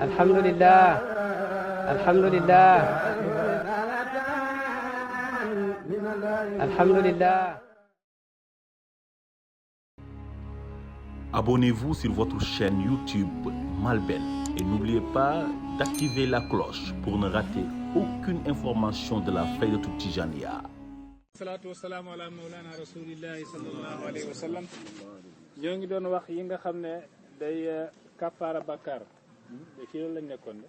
alhamdulillah alhamdulillah alhamdulillah. Abonnez-vous sur votre chaîne YouTube Malben et n'oubliez pas d'activer la cloche pour ne rater aucune information de la Faydatou Tijaniyya. salaatu wasalaamu ala mawlana rasulillahi sallallahu alayhi wa sallam. ñoo ngi doon wax yi nga xam ne day kafaara bakkaar de ci loolu lañ nekkoon de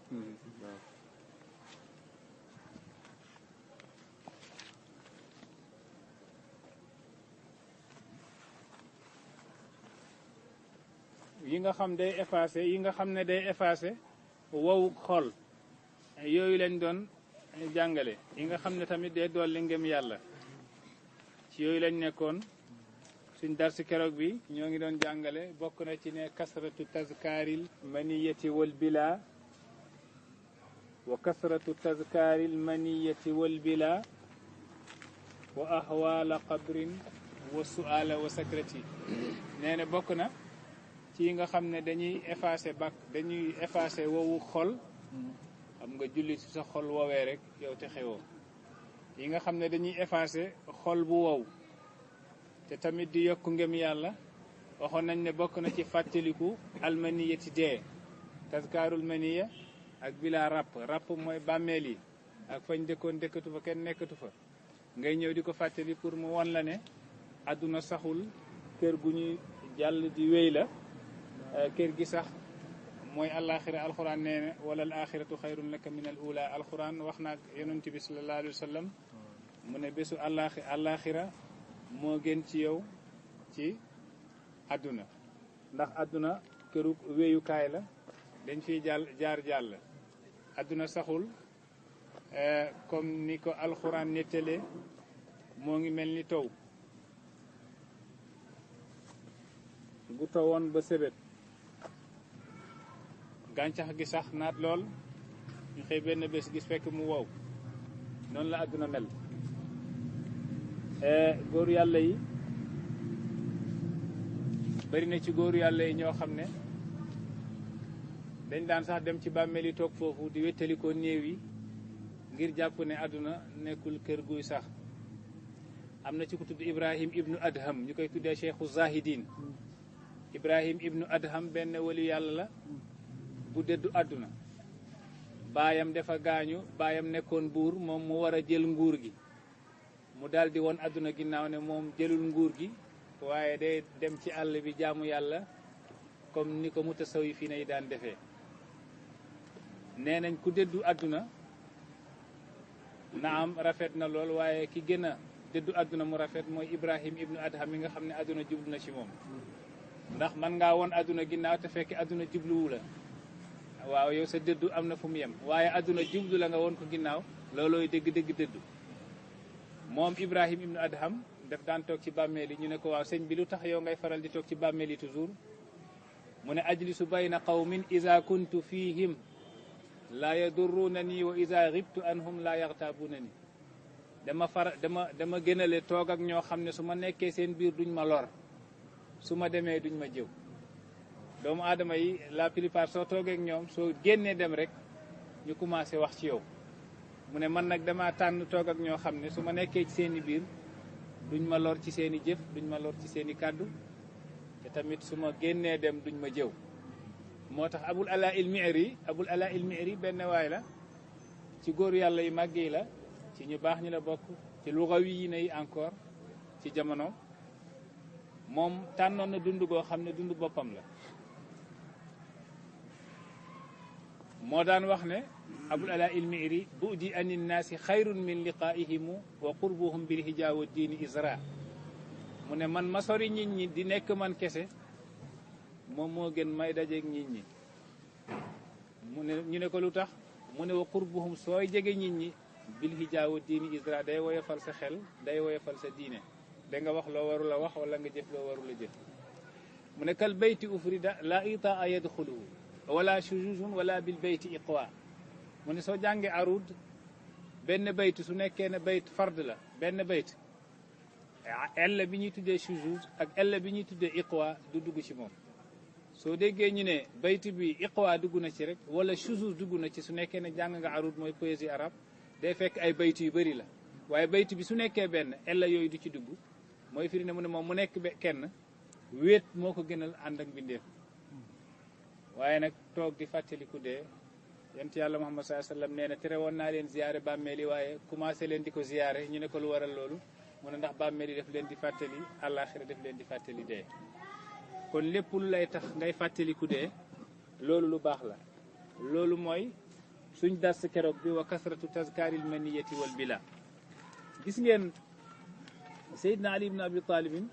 yi nga xam day effacé yi nga xam ne day effacé wow xol yooyu lañ doon jàngale yi nga xam ne tamit day dolli ngëm yàlla ci yooyu lañ nekkoon. suñ dar si keroog bi ñoo ngi doon jàngale bokk na ci ne kasratu tazkaaril maniyati wal bila wa kasratu tazkaaril maniyati wal bila wa ahwaala qabrin wa su'ala wa sakrati nee na bokk na ci yi nga xam ne dañuy effacé wowu xol xam nga julli ci sa xol woowee rek yow te xewoo yi nga xam ne dañuy effacé xol bu wow te tamit di yokk ngëm yàlla waxoon nañ ne bokk na ci fàttaliku almaniya ci dee tazkaarul maniya ak bila ràpp mooy bàmmeel yi ak fañ dëkkoon dëkkatu fa kenn nekkatu fa ngay ñëw di ko fàttali pour mu won la ne àdduna saxul kër gu ñuy jàll di wéy la kër gi sax mooy alaxira alquran nee na wala al axiratu xayrun laka min al ula alquran wax naag yonent bi sallallahu alayhi wa sallam mu ne bésu alaxira moo gën ci yow ci àdduna ndax àdduna këru wéyukaay la dañ fiy jaar àdduna saxul comme ni ko alxuraan nettalee moo ngi mel ni taw bu tawoon ba sebet gàncax gi sax naat lool ñu xëy benn bés gis fekk mu wow noonu la àdduna mel. góoru yàlla yi bari na ci góoru yàlla yi ñoo xam ne dañ daan sax dem ci bàmmeel yi toog foofu di wéttalikoo néew yi ngir jàpp ne àdduna nekkul kër guy sax. am na ci ku tudd Ibrahim ibnu Adham ñu koy tuddee cheikhu zahidin Ibrahim ibnu Adham benn wali yàlla la bu dëddu àdduna baayam dafa gaañu baayam nekkoon buur moom mu war a jël nguur gi mu daal di woon àdduna ginnaaw ne moom jëlul nguur gi waaye day dem ci àll bi jaamu yàlla comme ni ko mutasawwifiina yi daan defee. nee nañ ku dëddu àdduna naam rafet na lool waaye ki gën a dëddu àdduna mu rafet mooy Ibrahim ibnu Adham mi nga xam ne àdduna jublu na ci moom. ndax man ngaa woon àdduna ginnaaw te fekk àdduna jubluwu la waaw yow sa dëddu am na fu mu yem waaye àdduna jublu la nga woon ko ginnaaw loolooy dëgg-dëgg dëddu. moom Ibrahim ibnu Adham daf daan toog ci bàmmeel yi ñu ne ko waaw sëñ bi lu tax yow ngay faral di toog ci bàmmeel yi toujours mu ne ajlisu bayna qawmin iza kuntu fihim la yadurrunani wa iza ghibtu anhum la yaghtabunani dama gënale toog ak ñoo xam ne su ma nekkee seen biir duñ ma lor su ma demee duñ ma jëw. doomu aadama yi la plupart soo toogee ak ñoom soo génnee dem rek ñu commencé wax ci yow mu ne man nag dama tànn toog ak ñoo xam ne su ma nekkee ci seen i biir duñ ma lor ci seen i jëf duñ ma lor ci seen i kàddu te tamit su ma génnee dem duñ ma jëw. moo tax abul ala il mi'ri benn waay la ci góoru yàlla yu màgg yi la ci ñu baax ñi la bokk ci lugawi yi yi encore ci jamono moom tànnoon na dund goo xam ne dund boppam la. moo daan wax ne abul ala il mi'ri bu'di ani nnaasi xayrun min liqaa'ihimu wa qurbuhum bil hijaa wa diini isra mu ne man ma sori nit ñi di nekk man kese moom moo gën may dajeeg nit ñi. mu ne ñu ne ko lu tax mu ne wa qurbuhum sooy jege nit ñi bil hijaa wa diini isra day woyofal sa xel day woyofal sa diine da nga wax loo warul a wax wala nga jëf loo warul a jëf. mu ne kal bayti ufrida la itaa yadxuluhu wala shujujun wala bil bayti iqwa mu ne soo jàngee arud benn bayt su nekkee ne bayt fard la benn bayt ella bi ñuy tuddee shujuj ak ella bi ñuy tuddee iqwa du dugg ci moom soo déggee ñu ne bayt bi iqwa dugg na ci rek wala shuzuz dugg na ci su nekkee ne jàng nga arud mooy poésie arabe day fekk ay bayt yu bëri la waaye bayt bi su nekkee benn ella yooyu du ci dugg mooy firi ne mu ne moom mu nekk kenn wéet moo ko gënal ànd ak mbindeef waaye nag toog di fàttaliku dee yonent yàlla Muhammad sallallahu alayhi wasallam nee na tere woon naa leen ziyaare bàmmeel yi waaye commencé leen di ko ziyaare ñu ne ko lu waral loolu mu ne ndax bàmmeel yi daf leen di fàttali àllaaxira daf leen di fàttali dee kon lépp lu lay tax ngay fàttaliku dee loolu lu baax la loolu mooy suñ dars keroog bi wa kasratu tazkaaril maniyati wal bila gis ngeen Seydina Ali ibn Abi Talibin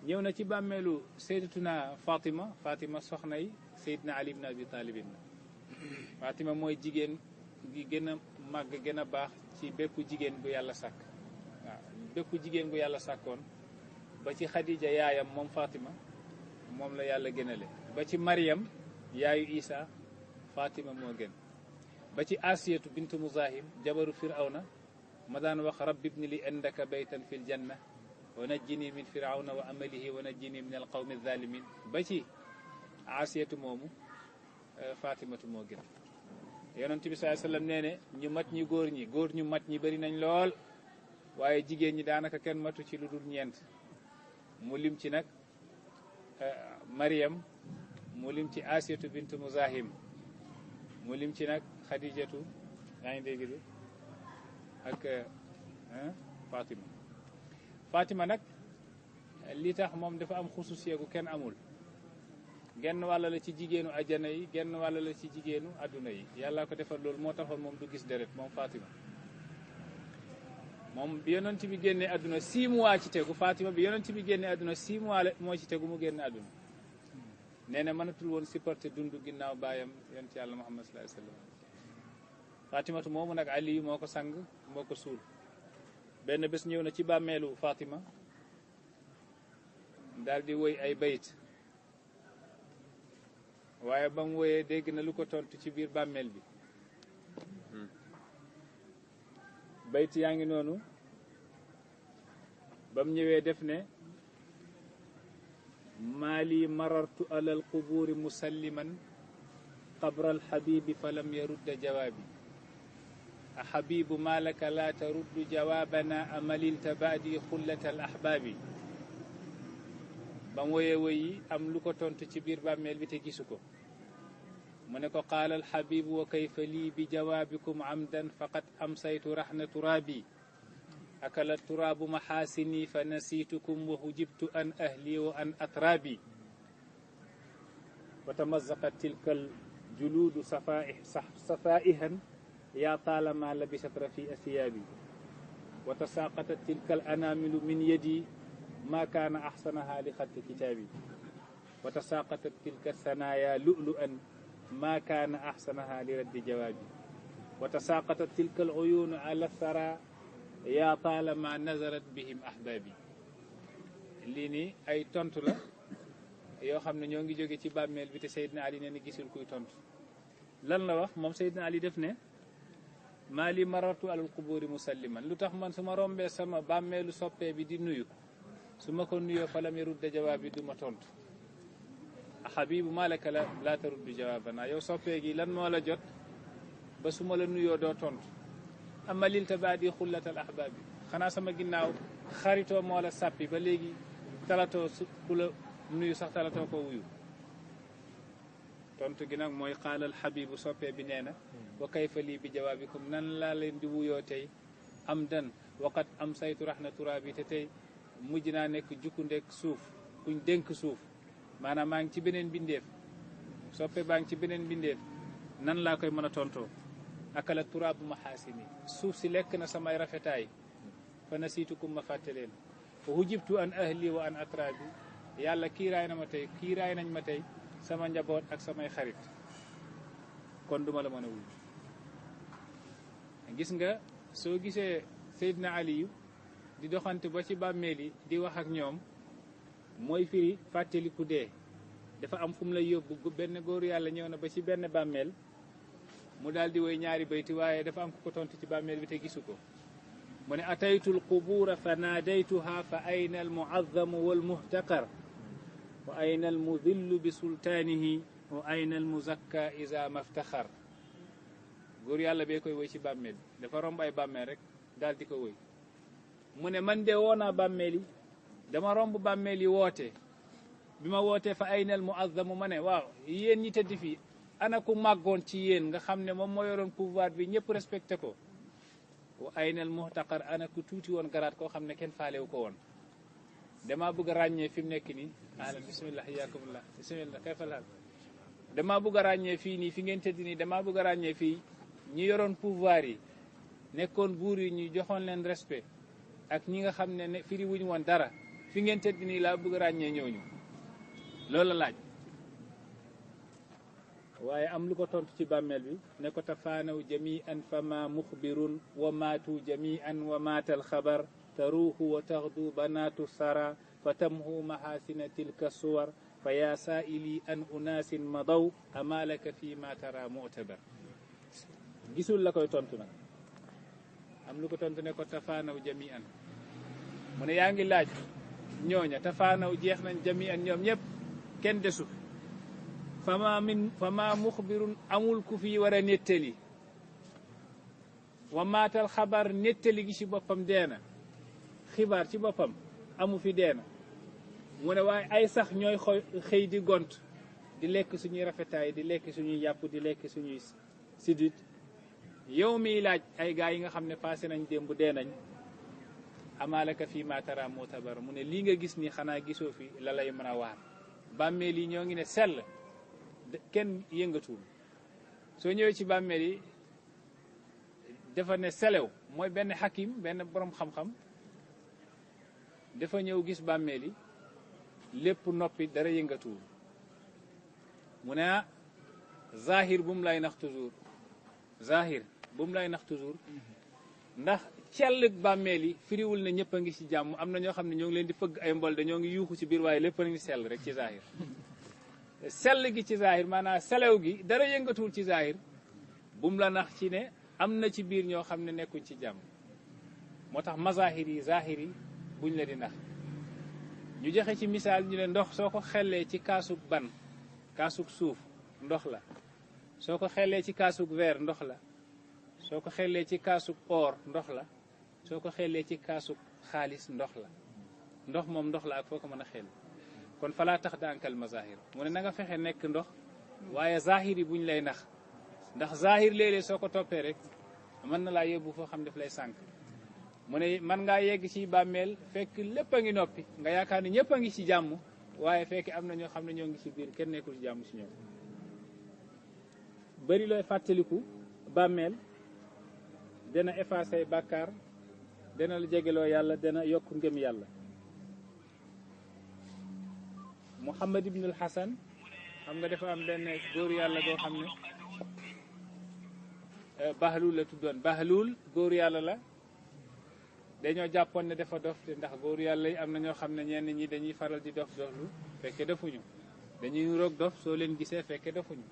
ñëw na ci bàmmeelu Seydatuna Fatima soxna yi Seydina Ali ibn Abi Talibin Fatima mooy jigéen gi gën a màgg gën a baax ci bépp jigéen bu yàlla sàkk waaw bépp jigéen bu yàlla sàkkoon ba ci Khadija yaayam moom Fatima moom la yàlla gënale ba ci Maryam yaayu Isa Fatima moo gën ba ci Asiyatu bintu Muzahim jabaru Firawna ma daan wax rabbi ibni li indaka baytan fil janna wa najjini min firawna wa amalihi wa najjini min alqawmi zalimin ba ci Asiyatu moomu Fatimatu moo gën yonent bi sallallahu alayhi wasallam nee ne ñu mat ñi góor ñu mat ñi bëri nañ lool waaye jigéen ñi daanaka kenn matu ci lu dul ñeent mu lim ci nag Maryam mu lim ci Asiyatu bintu Muzahim mu lim ci nag Khadijatu yaa ngi dégg bi ak Fatima nag li tax moom dafa am xususiye gu kenn amul genn wàll la ci jigéenu ajjana yi genn wàll la ci jigéenu adduna yi yàlla ko defal loolu moo taxoon moom du gis deret moom Fatima moom bi yonent bi génnee adduna 6 mois ci tegu Fatima bi yonent bi génnee adduna 6 mois la moo ci tegu mu génne adduna nee na mënatul woon supporter dund ginnaaw baayam yonent yàlla Muhammad sallallahu alayhi wasallam Fatimatu moomu nag Ali moo ko sang moo ko suul benn bés ñëw na ci bàmmeelu Fatima daal di woy ay bayit waaye ba mu woyee dégg na lu ko tontu ci biir bàmmeel bi bayt yaa ngi noonu ba mu ñëwee def ne maali marartu alal qubuuri musalliman qabra alxabibi fa lam yarudda jawaabi a xabibu ma laka la taruddu jawaabana amalilta baadi xullata al ahbaabi ba mu woyee woyi am lu ko tontu ci biir bàmmeel bi te gisu ko mu ne ko qaala alxabibu wa kayfa lii bi jawaabikum amdan faqad amsaytu raxna turaabi akala turaabu maxaasini fa nasiitukum wa hujibtu an ahli wa an atraabi wa tamazaqat tilka aljuluudu safaa'ihan yaa taalama labisat rafi asiyaabi wa tasaaqatat tilka alanaamilu min yadi ma kaana axsanaha li xatti kitaabi wa tasaaqatat tilka sanaaya lu'lu'an ma kaana axsanaha li raddi jawaabi wa tasaaqatat tilka aluyuunu ala thara yaa taalama nazarat bihim ahbaabi lii nii ay tontu la yoo xam ne ñoo ngi jóge ci bàmmeel bi te Seydina Ali nee na gisul kuy tontu lan la wax moom Seydina Ali def ne maa li marartu alal quburi musalliman lu tax man su ma rombee sama bàmmeelu soppee bi di nuyu su ma ko nuyoo falam yarudda jawaab bi du ma tontu xabibu malaka la taruddu jawaabana yow soppee gi lan moo la jot ba su ma la nuyoo doo tontu ama lilta baadi xullatal ahbaab bi xanaa sama ginnaaw xaritoo moo la sàppi ba léegi talatoo ku la nuyu sax talatoo ko wuyu tontu gi nag mooy xaalal xabibu soppee bi nee na wa kayfa lii bi jawaabikum nan laa leen di wuyoo tey am dan waqat am saytu raxna turaabi te tey mujj naa nekk jukku ndek suuf kuñ dénk suuf maanaam maa ngi ci beneen bindeef soppe baa ngi ci beneen bindeef nan laa koy mën a tontoo akala turaabu maxaasini suuf si lekk na samay rafetaay fa nasiitukum ma fàtte leen fa hujibtu an ahli wa an atraabi yàlla kiiraay nañ ma tey sama njaboot ak samay xarit kon duma la mën a wuyu gis nga soo gisee Seydina Aliyu di doxante ba ci bàmmeel yi di wax ak ñoom mooy firi fàttaliku dee dafa am fu mu lay yóbbu benn góoru yàlla ñëw na ba ci benn bàmmeel mu daal di woy ñaari bayti waaye dafa am ku ko tontu ci bàmmeel bi te gisu ko mu ne ataytu alqubuura fa naadaytuha fa ayna almuazzamu walmuhtaqar wa ayna almudillu bi sultaanihi wa ayna almuzakka iza maftaxar góor yàlla bee koy woy ci bàmmeel dafa romb ay bàmmeel rek daal di ko woy mu ne man de woonaa bàmmeel yi dama romb bàmmeel yi woote bi ma wootee fa ayna almuazzamu ma ne waaw yéen ñi tëdd fii ana ku màggoon ci yéen nga xam ne moom moo yoroon pouvoir bi ñëpp respecté ko wa ayna almuhtaqar ana ku tuuti woon garaat koo xam ne kenn faalewu ko woon damaa bëgg a ràññee fi mu nekk nii ahlan bismillah iyaakumullah bismillah kayfal haal damaa bëgg a ràññee fii nii fi ngeen tëdd nii damaa bëgg a ràññee fii ñi yoroon pouvoir yi nekkoon buur yi ñu joxoon leen respect ak ñi nga xam ne firi wuñu woon dara fi ngeen tëdd nii laa bëgg a ràññee ñooñu loolu la laaj waaye am lu ko tontu ci bàmmeel bi ne ko tafaanaw jami'an fama muxbirun wa maatu jami'an wa maatal xabar taruuhu wa taxdu banaatu sara fa tamhu mahasina tilka suwar fa yaa saa'ili an unaasin madaw amalaka fi ma tara mu'tabar gisul la koy tontu nag am lu ko tontu ne ko tafaanaw jami'an mu ne yaa ngi laaj ñooña tafaanaw jeex nañ jami'an ñoom ñëpp kenn desu fama muxbirun amul ku fi war a nettali wa maatal xabar nettali gi ci boppam deena xibaar ci boppam amu fi deena mu ne waaye ay sax ñooy xëy di gont di lekk suñuy rafetaay di lekk suñuy yàpp di lekk suñuy sidit yow miy laaj ay gaa yi nga xam ne passé nañ démb dee nañ amalaka fii ma tara mutabar mu ne lii nga gis ni xanaa gisoo fi la lay mën a waar bàmmeel yi ñoo ngi ne sell kenn yëngatuwul soo ñëwee ci bàmmeel yi dafa ne selew mooy benn xakim benn borom xam-xam dafa ñëw gis bàmmeel yi lépp noppi dara yëngatuwul mu ne ah zahir bu mu lay nax toujours zahir bu mu lay nax toujours ndax cell bàmmeel yi firiwul ne ñëpp a ngi ci jàmm am na ñoo xam ne ñoo ngi leen di fëgg ay mbol dañoo ngi yuuxu ci biir waaye lépp a ngi sell rek ci zahir sell gi ci zahir maanaam selew gi dara yëngatuwul ci zahir bu mu la nax ci ne am na ci biir ñoo xam ne nekkuñ ci jàmm moo tax mazahir yi zahir yi buñ la di nax ñu joxe ci misaal ñu ne ndox soo ko xellee ci kaasug ban kaasug suuf ndox la soo ko xellee ci kaasug verre ndox la soo ko xellee ci kaasug or ndox la soo ko xellee ci kaasug xaalis ndox la ndox moom ndox la ak foo ko mën a xel kon falaa tax daankal mazahir mu ne na nga fexe nekk ndox waaye zahir yi buñ lay nax ndax zahir léeg-léeg soo ko toppee rek mën na laa yóbbu foo xam daf lay sànk mu ne man ngaa yegg ci bàmmeel fekk lépp a ngi noppi nga yaakaar ni ñëpp a ngi ci jàmm waaye fekk am na ñoo xam ne ñoo ngi ci biir kenn nekkul ci jàmm ci ñoom bëri looy fàttaliku bàmmeel dana effacé bàkkaar dana la jegeloo yàlla dana yokk ngëm yàlla Muhammad ibnul Hasan xam nga dafa am benn góor yàlla goo xam ne Bahlul la tuddoon Bahlul góor yàlla la dañoo jàppoon ne dafa dof te ndax góor yàlla yi am na ñoo xam ne ñenn ñi dañuy faral di dof doflu fekke defuñu dañuy roog dof soo leen gisee fekke defuñu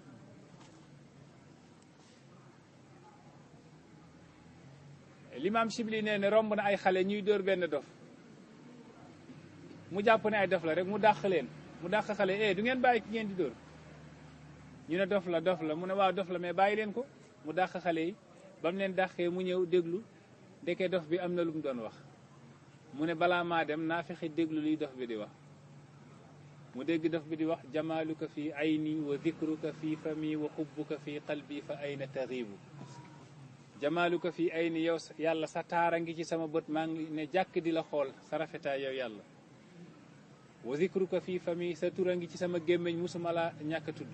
Limaam Shibli nee ne romb na ay xale ñuy dóor benn dof mu jàpp ne ay dof la rek mu dàq leen mu dàq xale du ngeen bàyyi ki ngeen di dóor ñu ne dof la mu ne waaw dof la mais bàyyi leen ko mu dàq xale yi ba mu leen dàqee mu ñëw déglu ndeke dof bi am na lu mu doon wax mu ne balaa maa dem naa fexe déglu liy dof bi di wax mu dégg dof bi di wax jamaaluka fi ayni wa dikruka fi fami wa xubbuka fi qalbi fa ayna taxiibu jamaaluka fi ayni yow yàlla sa taara ngi ci sama bët maa ngi ne jàkk di la xool sa rafetaay yow yàlla wa dikruka fi fami sa tura ngi ci sama gémmiñ musuma la ñàkk a tudd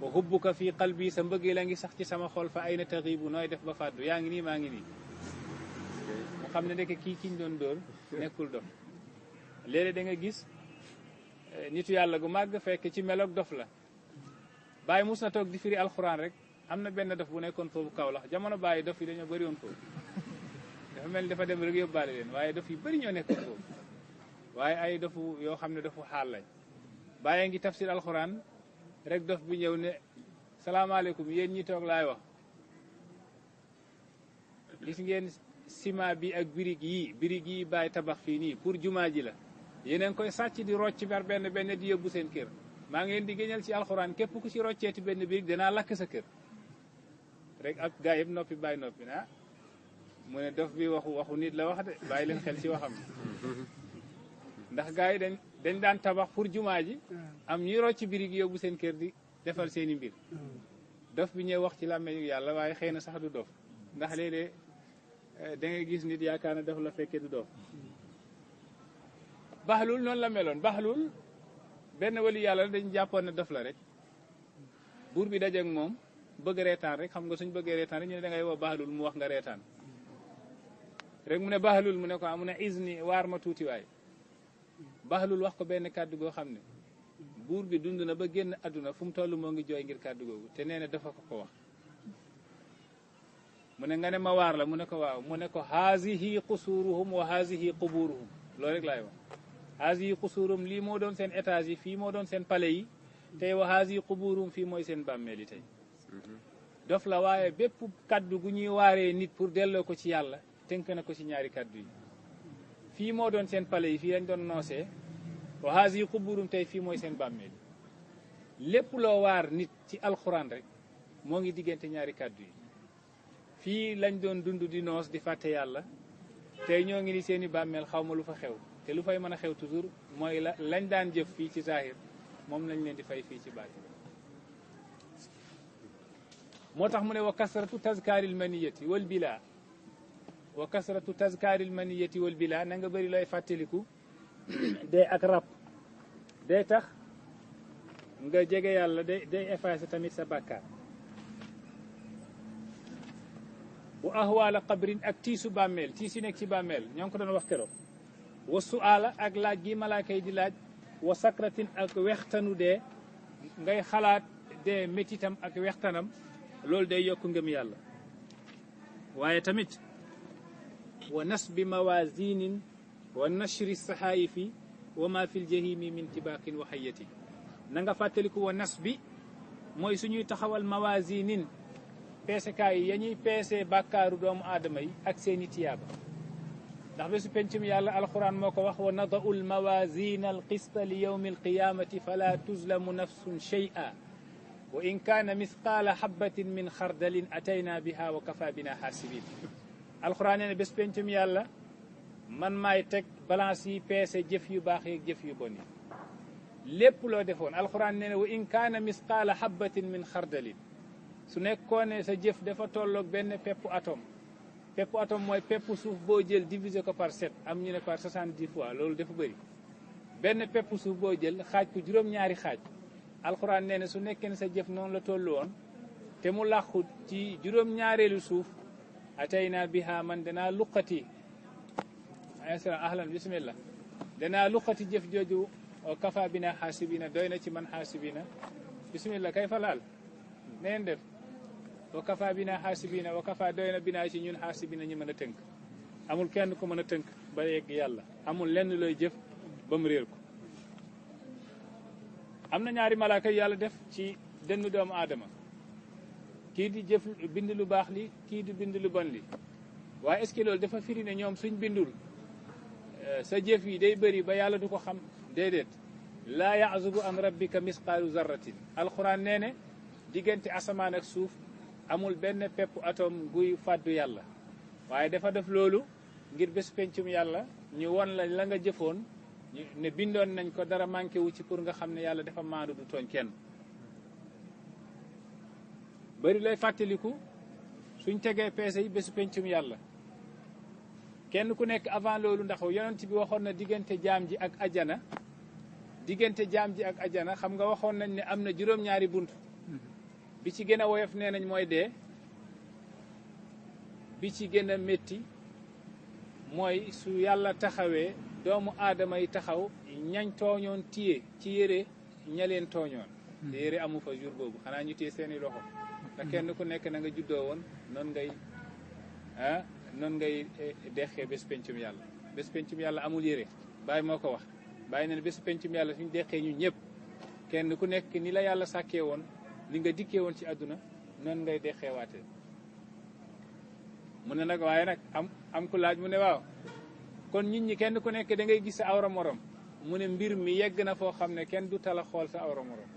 wa xubbuka fi qalbi sa mbëggee la ngi sax ci sama xol fa ayna taxiibu nooy def ba fàddu yaa ngi nii maa ngi nii mu xam ne ndeke kii kiñ doon dóor nekkul dof léeg-léeg da nga gis nitu yàlla gu màgg fekk ci meloog dof la bàyyi mus na toog di firi alxuraan rek am na benn dof bu nekkoon foofu Kaolack jamono bàyyi dof yi dañoo bëri woon foofu dafa mel ni dafa dem rek yóbbaale leen waaye dof yi bëri ñoo nekkoon foofu waaye ay dofu yoo xam ne dofu xaal lañ bàyyi ngi tafsir alxuraan rek dof bi ñëw ne salaamaaleykum yéen ñi toog laay wax gis ngeen ciment bi ak birig yi bàyyi tabax fii nii pour jumaa ji la yeneen koy sàcc di rocc bar benn benn di yóbbu seen kër maa ngi leen di géñal ci alxuraan képp ku ci rocceeti benn birig danaa lakk sa kër rek ak gaa yëpp noppi bàyyi noppi na mu ne dof bi waxu nit la wax de bàyyi leen xel ci waxam ndax gaa yi dañ daan tabax pour jumaa ji am ñuy rocc birig yóbbu seen kër di defal seeni mbir dof bi ñëw wax ci làmmeñu yàlla waaye xëy na sax du dof ndax léeg-léeg da ngay gis nit yaakaar na dof la fekkee du dof Bahlul noonu la meloon Bahlul benn wali yàlla dañ jàppoon ne dof la rek buur bi dajeek moom bëgg reetaan rek xam nga suñ bëggee reetaan rek ñu ne da ngay woo Bahlul mu wax nga reetaan rek mu ne Bahlul mu ne ko mu ne isni waar ma tuuti waay Bahlul wax ko benn kàddu goo xam ne buur bi dund na ba génn àdduna fu mu toll moo ngi jooy ngir kàddu googu te nee na dafa ko wax mu ne nga ne ma waar la mu ne ko waaw mu ne ko haasihi qusuruhum wa haasihi quburuhum loolu rek laay wax haasihi qusuruhum lii moo doon seen étage yi fii moo doon seen palais yi tey wa haasihi quburuhum fii mooy seen bàmmeel yi tey dof la waaye bépp kaddu gu ñuy waaree nit pour delloo ko ci yàlla tënk na ko ci ñaari kaddu yi fii moo doon seen palais yi fii lañ doon noosee wa haasihi quburuhum tey fii mooy seen bàmmeel yi lépp loo waar nit ci alxuraan rek moo ngi diggante ñaari kaddu yi fii lañ doon dund di noos di fàtte yàlla tey ñoo ngi ni seeni bàmmeel xaw ma lu fa xew te lu fay mën a xew toujours mooy lañ daan jëf fii ci zahir moom lañ leen di fay fii ci baatin moo tax mu ne wa kasratu tazkaaril maniyati wal bila wa kasratu tazkaaril maniyati wal bila na nga bëri looy fàttaliku day ak rab day tax nga jege yàlla day effacer tamit sa bàkkaar wa ahwaala qabrin ak tiisu bàmmeel tiis yi nekk ci bàmmeel ñoo ngi ko doon wax keroog wa su'aala ak laaj gi malaaka yi di laaj wa sakratin ak wextanu dee ngay xalaat dee métitam ak wextanam loolu day yokk ngëm yàlla waaye tamit wa nasbi mawazinin wa nashri sahaifi wa ma fi ljahimi min tibaqin wa hayati na nga fàttaliku wa nasbi mooy suñuy taxawal mawazinin peesekaay yi ya ñuy peesee bàkkaaru doomu aadama yi ak seeni tiyaaba ndax bésu pencum yàlla alquran moo ko wax wa nadau lmawasina alqista li yawmi alqiyamati fala tuzlamu nafsun shay'a wa in kaana misqaala habatin min xardalin atayna biha wa kafa bina xaasibin alquran nee ne bés pencum yàlla man maay teg balance yi peese jëf yu baax yi jëf yu bon yi lépp loo defoon alquran nee ne wa in kaana misqaala habatin min xardalin su nekkoon ne sa jëf dafa tolloog benn peppu atome mooy peppu suuf boo jël diviser ko par 7 am ñu ne par 70 fois loolu dafa bëri benn peppu suuf boo jël xaaj ko juróom-ñaari xaaj alxuraan nee na su nekkee ne sa jëf noonu la tollu woon te mu làqu ci juróom-ñaareelu suuf atayna biha man danaa luqati ahlan bismillah danaa luqati jëf jooju kafa bina xaasibina doy na ci man xaasibina bismillah kay fa laal neen def wa kafa bina xaasibina wa kafa doy na binaa ci ñun xaasibina ñu mën a tënk amul kenn ku mën a tënk ba yegg yàlla amul lenn looy jëf ba mu réer ko am na ñaari malaaka yàlla def ci dënn doomu aadama kii di jëf bind lu baax li kii di bind lu bon li waaye est-ce que loolu dafa firi ne ñoom suñ bindul sa jëf yi day bëri ba yàlla du ko xam déedéet laa ya'zubu an rabbika misqaalu zarratin alquran nee ne diggante asamaan ak suuf amul benn pepp atome guy fàddu yàlla waaye dafa def loolu ngir bés pencum yàlla ñu won la nga jëfoon ne bindoon nañ ko dara manqué wu ci pour nga xam ne yàlla dafa maandu du tooñ kenn bari lay fàttaliku suñ tegee peese yi bésu pencum yàlla kenn ku nekk avant loolu ndax yonent bi waxoon na diggante jaam ji ak ajana xam nga waxoon nañ ne am na juróom-ñaari bunt bi ci gën a woyof nee nañ mooy dee bi ci gën a métti mooy su yàlla taxawee doomu aadama yi taxaw ñañ tooñoon téye ci yére ña leen tooñoon te yére amu fa jour boobu xanaa ñu téye seeni loxo te kenn ku nekk na nga juddoo woon noonu ngay deqee bés pencum yàlla bés pencum yàlla amul yére bàyyi moo ko wax bàyyi na ne bés pencum yàlla suñu deqee ñu ñëpp kenn ku nekk ni la yàlla sàkkee woon li nga dikkee woon ci àdduna noonu ngay deqeewaatee mu ne nag waaye nag am ku laaj mu ne waaw kon nit ñi kenn ku nekk da ngay gis sa awra morom mu ne mbir mi yegg na foo xam ne kenn du tala xool sa awra morom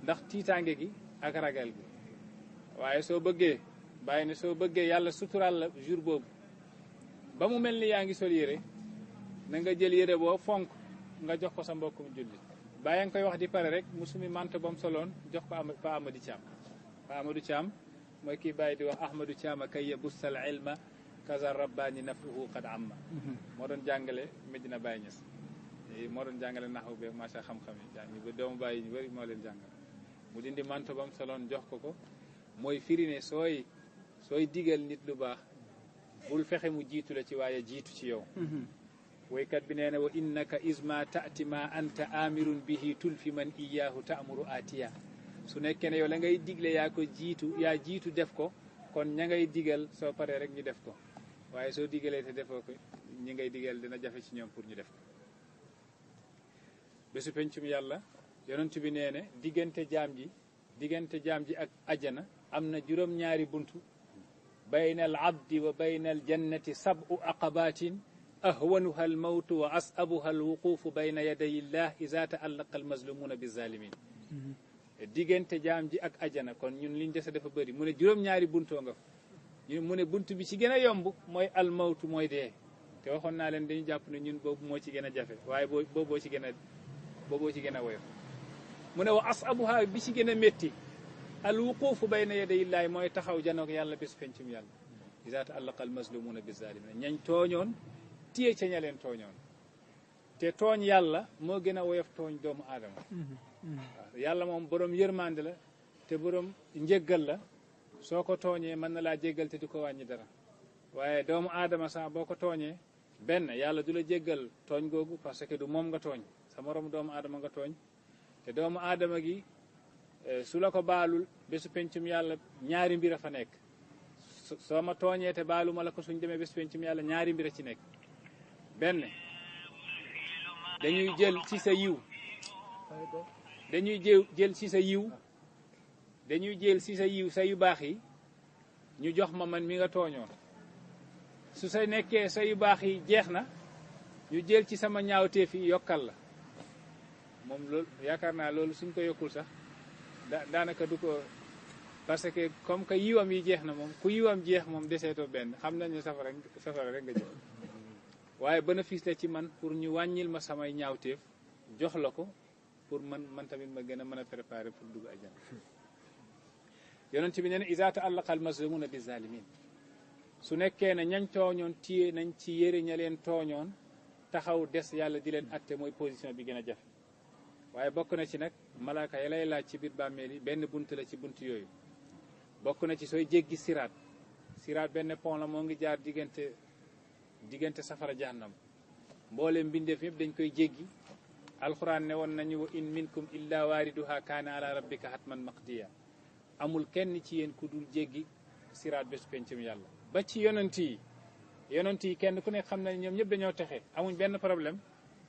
ndax tiitaange gi ak ragal gi. waaye soo bëggee bàyyi ne soo bëggee yàlla suturaal la jour boobu ba mu mel ni yaa ngi sol yére na nga jël yére boo fonk nga jox ko sa mbokkum jullit. bàyyi nga koy wax di pare rek mu sumi manto ba mu soloon jox ko Pa Amadou Thiam. Pa Amadou Thiam mooy kii bàyyi di wax Ahmadou Thiam kay yabussal ilma kaza rabbaani nafruhu qad amma. moo doon jàngale Medina Baye Niass moo doon jàngale naxaw be macha xam-xam yi jàng ba doomu bàyyi ñu bëri moo leen jàngal mu dindi manto ba mu soloon jox ko mooy firi ne sooy digal nit lu baax bul fexe mu jiitu la ci waaye jiitu ci yow. woykat bi nee na wa innaka isma taati ma anta amirun bihi tulfi man iyaahu taamuru atiya su nekkee ne yow la ngay digle yaa jiitu def ko kon ña ngay digal soo paree rek ñu def ko waaye soo digalee te defoo ko ñi ngay digal dina jafe ci ñoom pour ñu def ko. bésu pencum yàlla yonent bi nee ne diggante jaam ji ak ajjana am na juróom-ñaari buntu bayna al abdi wa bayna al jannati sab'u aqabatin ahwanuha al mawtu wa asabuha al wuqufu bayna yaday illah iza ta'allaqa al mazlumuna bi zalimin. diggante jaam ji ak ajjana kon ñun liñ dese dafa bëri mu ne juróom-ñaari buntoo nga fa mu ne buntu bi ci gën a yomb mooy al mawtu mooy dee te waxoon naa leen dañu jàpp ne ñun boobu moo ci gën a jafe waaye booboo ci gën a woyof mu ne wa asabuha bi ci gën a métti al wuqufu bayna yaday illaahi mooy taxaw janook yàlla bés pencum yàlla iza ta'allaqa al mazlumuna bi zalimin ñañ tooñoon téye ca ña leen tooñoon te tooñ yàlla moo gën a woyof tooñ doomu aadama. waaw yàlla moom borom yërmande la te borom njéggal la soo ko tooñee mën na laa jéggal te du ko wàññi dara waaye doomu aadama sax boo ko tooñee benn yàlla du la jéggal tooñ googu parce que du moom nga tooñ sa morom doomu aadama nga tooñ te doomu aadama gi su la ko baalul bésu pencum yàlla ñaari mbir a fa nekk soo ma tooñee te baalu ma la ko suñ demee bésu pencum yàlla ñaari mbir a ci nekk benn dañuy jël ci sa yiw sa yu baax yi ñu jox ma man mi nga tooñoon su sa nekkee sa yu baax yi jeex na ñu jël ci sama ñaawteef yi yokkal la moom loolu yaakaar naa loolu suñ ko yokkul sax daanaka du ko parce que comme que yiwam yi jeex na moom ku yiwam jeex moom deseetoo benn xam nañu safara rek nga jël waaye bénéfice la ci man pour ñu wàññil ma samay ñaawteef jox la ko pour man tamit ma gën a mën a préparer pour dugg àjjana. yonent bi nee na iza ta'allaqa al mazlumuna bi zalimin su nekkee ne ñañ tooñoon téye nañ ci yére ña leen tooñoon taxaw des yàlla di leen atte mooy position bi gën a jafe waaye bokk na ci nag malaaka ya lay laaj ci biir bàmmeel yi benn bunt la ci bunt yooyu bokk na ci sooy jéggi siraat benn pont la moo ngi jaar diggante safara jahannam mboolem mbindeef yëpp dañ koy jéggi alxuraan ne woon nañu wa in minkum illa waariduha kaana ala rabbika hatman maqdiya amul kenn ci yéen ku dul jéggi siraat bésu pencum yàlla ba ci yonent yi kenn ku nekk xam na ñoom ñëpp dañoo texe amuñ benn problème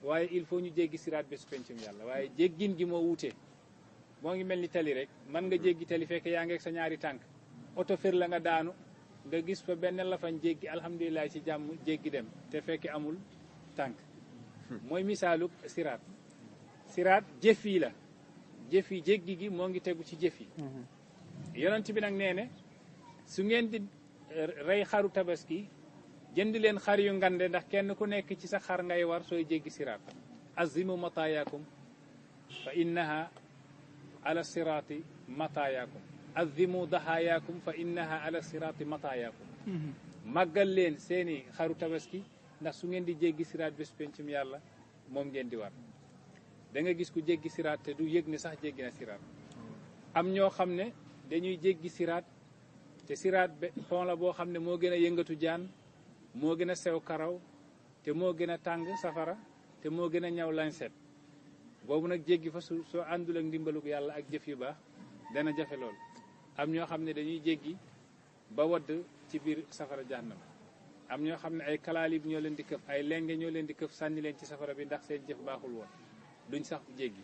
waaye il faut ñu jéggi siraat bésu pencum yàlla waaye jéggin gi moo wuute moo ngi mel ni tali rek mën nga jéggi tali fekk yaa ngi ak sa ñaari tànk oto fër la nga daanu nga gis fa benn lafañ jéggi alhamdulilah ci jàmm jéggi dem te fekk amul tànk mooy misaalu siraat jëf yi la jëf yi jéggi gi moo ngi tegu ci jëf yi yonent bi nag nee ne su ngeen di rey xaru tabaski jënd leen xar yu ngande ndax kenn ku nekk ci sa xar ngay war sooy jéggi siraat azimu mataayakum fa innaha ala siraati mataayakum azimu dahaayakum fa innaha ala siraati mataayakum màggal leen seeni xaru tabaski ndax su ngeen di jéggi siraat bés pencum yàlla moom ngeen di war da nga gis ku jéggi siraat te du yëg ne sax jéggi na siraat am ñoo xam ne dañuy jéggi siraat te siraat pont la boo xam ne moo gën a yëngatu jaan moo gën a sew karaw te moo gën a tàng safara te moo gën a ñaw lañset boobu nag jéggi fa soo àndul ak ndimbalug yàlla ak jëf yu baax dana jafe lool am ñoo xam ne dañuy jéggi ba wadd ci biir safara jahannam am ñoo xam ne ay kalaalib ñoo leen di këf ay lenge ñoo leen di këf sànni leen ci safara bi ndax seen jëf baaxul woon duñ sax jéggi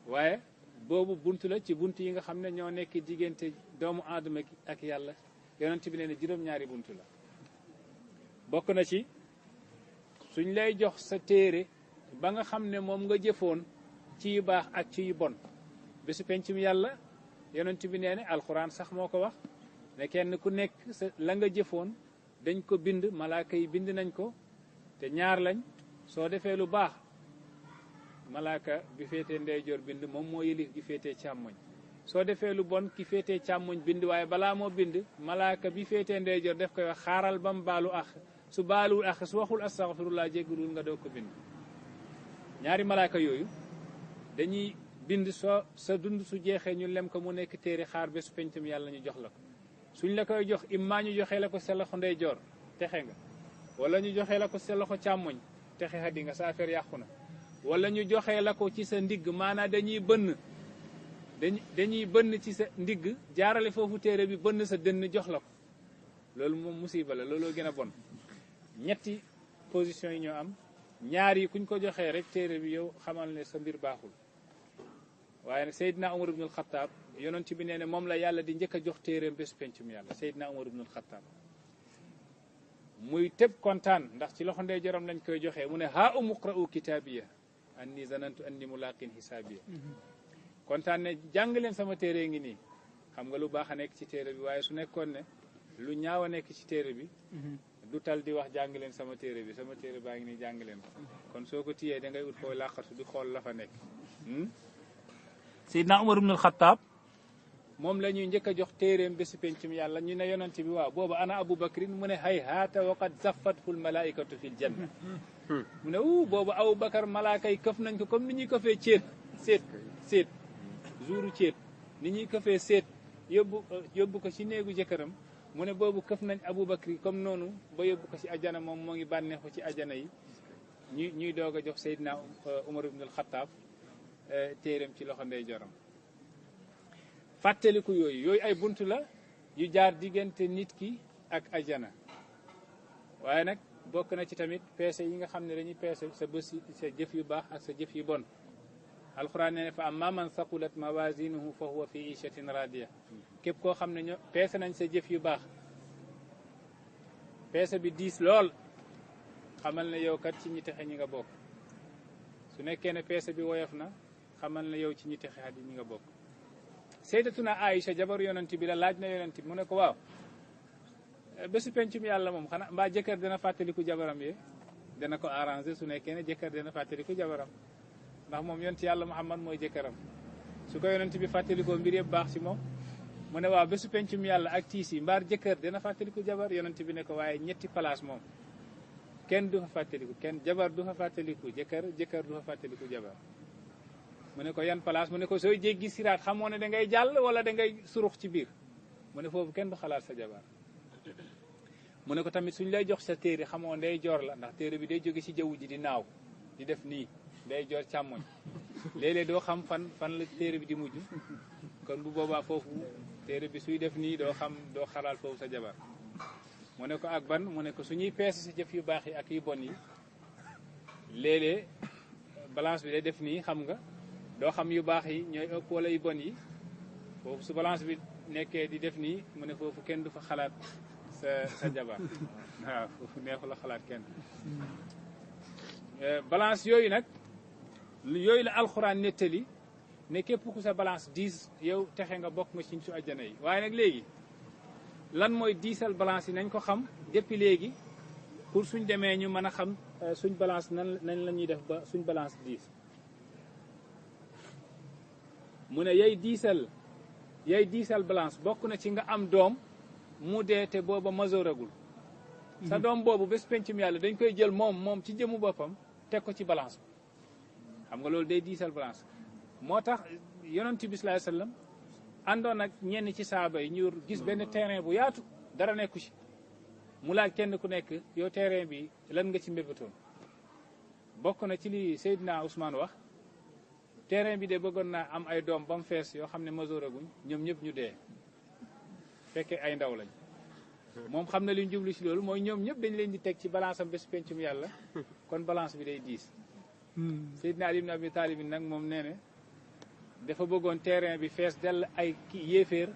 waaye boobu bunt la ci bunt yi nga xam ne ñoo nekk diggante doomu aadama ak yàlla yonent bi nee na juróom-ñaari bunt la bokk na ci suñ lay jox sa téere ba nga xam ne moom nga jëfoon ci yu baax ak ci yu bon bésu pencum yàlla yonent bi nee ne alxuraan sax moo ko wax ne kenn ku nekk sa la nga jëfoon dañ ko bind malaaka yi bind nañ ko te ñaar lañ soo defee lu baax malaaka bi féetee ndeyjoor bind moom moo yëlif gi féetee càmmoñ soo defee lu bon ki féetee càmmoñ bind waaye balaa moo bind malaaka bi féetee ndeyjoor def koy wax xaaral ba mu baalu ax su baaluwul ax su waxul astaghfirullah jéggalul nga doo ko bind ñaari malaaka yooyu dañuy bind soo sa dund su jeexee ñu lem ko mu nekk téere xaar bésu pencum yàlla ñu jox la ko suñ la koy jox imma ñu joxee la ko sa loxo ndeyjoor texe nga wala ñu joxee la ko sa loxo càmmoñ texe xaddi nga sa affaire yàqu na wala ñu joxee la ko ci sa ndigg maanaam dañuy bënn ci sa ndigg jaarale foofu téere bi bënn sa dënn jox la ko loolu moom musiba la looloo gën a bon ñetti position yi ñoo am ñaar yi kuñ ko joxee rek téere bi yow xamal ne sa mbir baaxul waaye nag Seydina Umar ibnul Xattaab yonent bi nee ne moom la yàlla di njëkk a jox téereem bésu pencum yàlla Seydina Umar ibnul Xattaab muy tëb kontaan ndax ci loxo ndeyjooram lañ koy joxee mu ne haa umuqra'u kitaabiya anni zanantu anni mulaqin hisaabiya kontaan ne jàng leen sama téere ngi nii xam nga lu baax a nekk ci téere bi waaye su nekkoon ne lu ñaaw a nekk ci téere bi du tal di wax jàng leen sama téere bi sama téere baa ngi nii jàng leen kon soo ko tiyee da ngay ut fooy làqatu di xool la fa nekk Seydina Umar ibnul Xattaab moom la ñuy njëkk a jox téereem bési pencum yàlla ñu ne yonent bi waaw booba ana Abu Bakrin mu ne hay haata wa qad zaffathu l malaikatu fil janna mu ne boobu Abu Bakar malaaka yi këf nañ ko comme ni ñuy këfee seet jouru ceet ni ñuy këfee seet yóbbu ko ci néegu jëkkëram mu ne boobu këf nañ Abu Bakri comme noonu ba yóbbu ko ci ajana moom moo ngi bànneexu ci ajana yi ñuy doog a jox Seydina Umar ibnul Xattaab téereem ci loxo ndeyjooram fàttaliku yooyu ay buntu la yu jaar diggante nit ki ak ajana waaye nag bokk na ci tamit peese yi nga xam ne dañuy peese sa bés sa jëf yu baax ak sa jëf yu bon alxuraan nee ne fa amma man saqulat mawazinuhu fa huwa fi ishatin radiya képp koo xam ne peese nañ sa jëf yu baax peese bi diis lool xamal ne yow kat ci ñi texe ñi nga bokk su nekkee ne peese bi woyof na xamal ne yow ci ñi texe xat yi ñi nga bokk Sayyidatuna Aïcha jabaru yonent bi la laaj na yonent bi mu ne ko waaw bésu pencum yàlla moom xanaa mbaa jëkkër dana fàttaliku jabaram yi dana ko arrangé su nekkee ne jëkkër dana fàttaliku jabaram ndax moom yonent yàlla Muhammad mooy jëkkëram su ko yonent bi fàttalikoo mbir yëpp baax ci moom mu ne waaw bésu pencum yàlla ak tiis yi mbaar jëkkër dana fàttaliku jabar yonent bi ne ko waaye ñetti place moom kenn du fa fàttaliku kenn jabar du fa fàttaliku jëkkër du fa fàttaliku jabar mu ne ko yan place mu ne ko sooy jéggi siraat xamoo ne da ngay jàll wala da ngay surux ci biir mu ne foofu kenn du xalaat sa jabar mu ne ko tamit suñ lay jox sa téere xamoo ndey joor la ndax téere bi day jóge ci jaww ji di naaw di def nii ndey joor càmmoñ léeg-léeg doo xam fan la téere bi di mujj kon bu boobaa foofu téere bi suy def nii doo xalaat foofu sa jabar mu ne ko ak ban mu ne ko suñuy peese sa jëf yu baax yi ak yu bon yi léeg-léeg balance bi day def nii xam nga doo xam yu baax yi ñooy ëpp wala yu bon yi foofu su balance bi nekkee di def nii mu ne foofu kenn du fa xalaat sa jabar waaw foofu neexu la xalaat kenn balance yooyu nag yooyu la alxuraan nettali ne képp ku sa balance 10 yow texe nga bokk nga ci su àjjana yi waaye nag léegi lan mooy diisal balance yi nañ ko xam depuis léegi pour suñ demee ñu mën a xam suñ balance nañ la ñuy def ba suñ balance 10 mu ne yay diisal balance bokk na ci nga am doom mu dee te booba majooragul sa doom boobu bés pencum yàlla dañ koy jël moom ci jëmu boppam teg ko ci balance bi xam nga loolu day diisal balance moo tax yonent bi sallallahu alayhi wasallam àndoon ak ñenn ci saaba yi ñu gis benn terrain bu yaatu dara nekku ci mu laaj kenn ku nekk yow terrain bi lan nga ci mbébatoon bokk na ci li Seydina Ousmane wax terrain bi de bëggoon naa am ay doom ba mu fees yoo xam ne majoraguñ ñoom ñëpp ñu dee fekkee ay ndaw lañ moom xam na li ñu jublu ci loolu mooy ñoom ñëpp dañ leen di teg ci balance am bés pencum yàlla kon balance bi day diis Seydina Ali ibn Abi Talib nag moom nee ne dafa bëggoon terrain bi fees dell ay yéeféer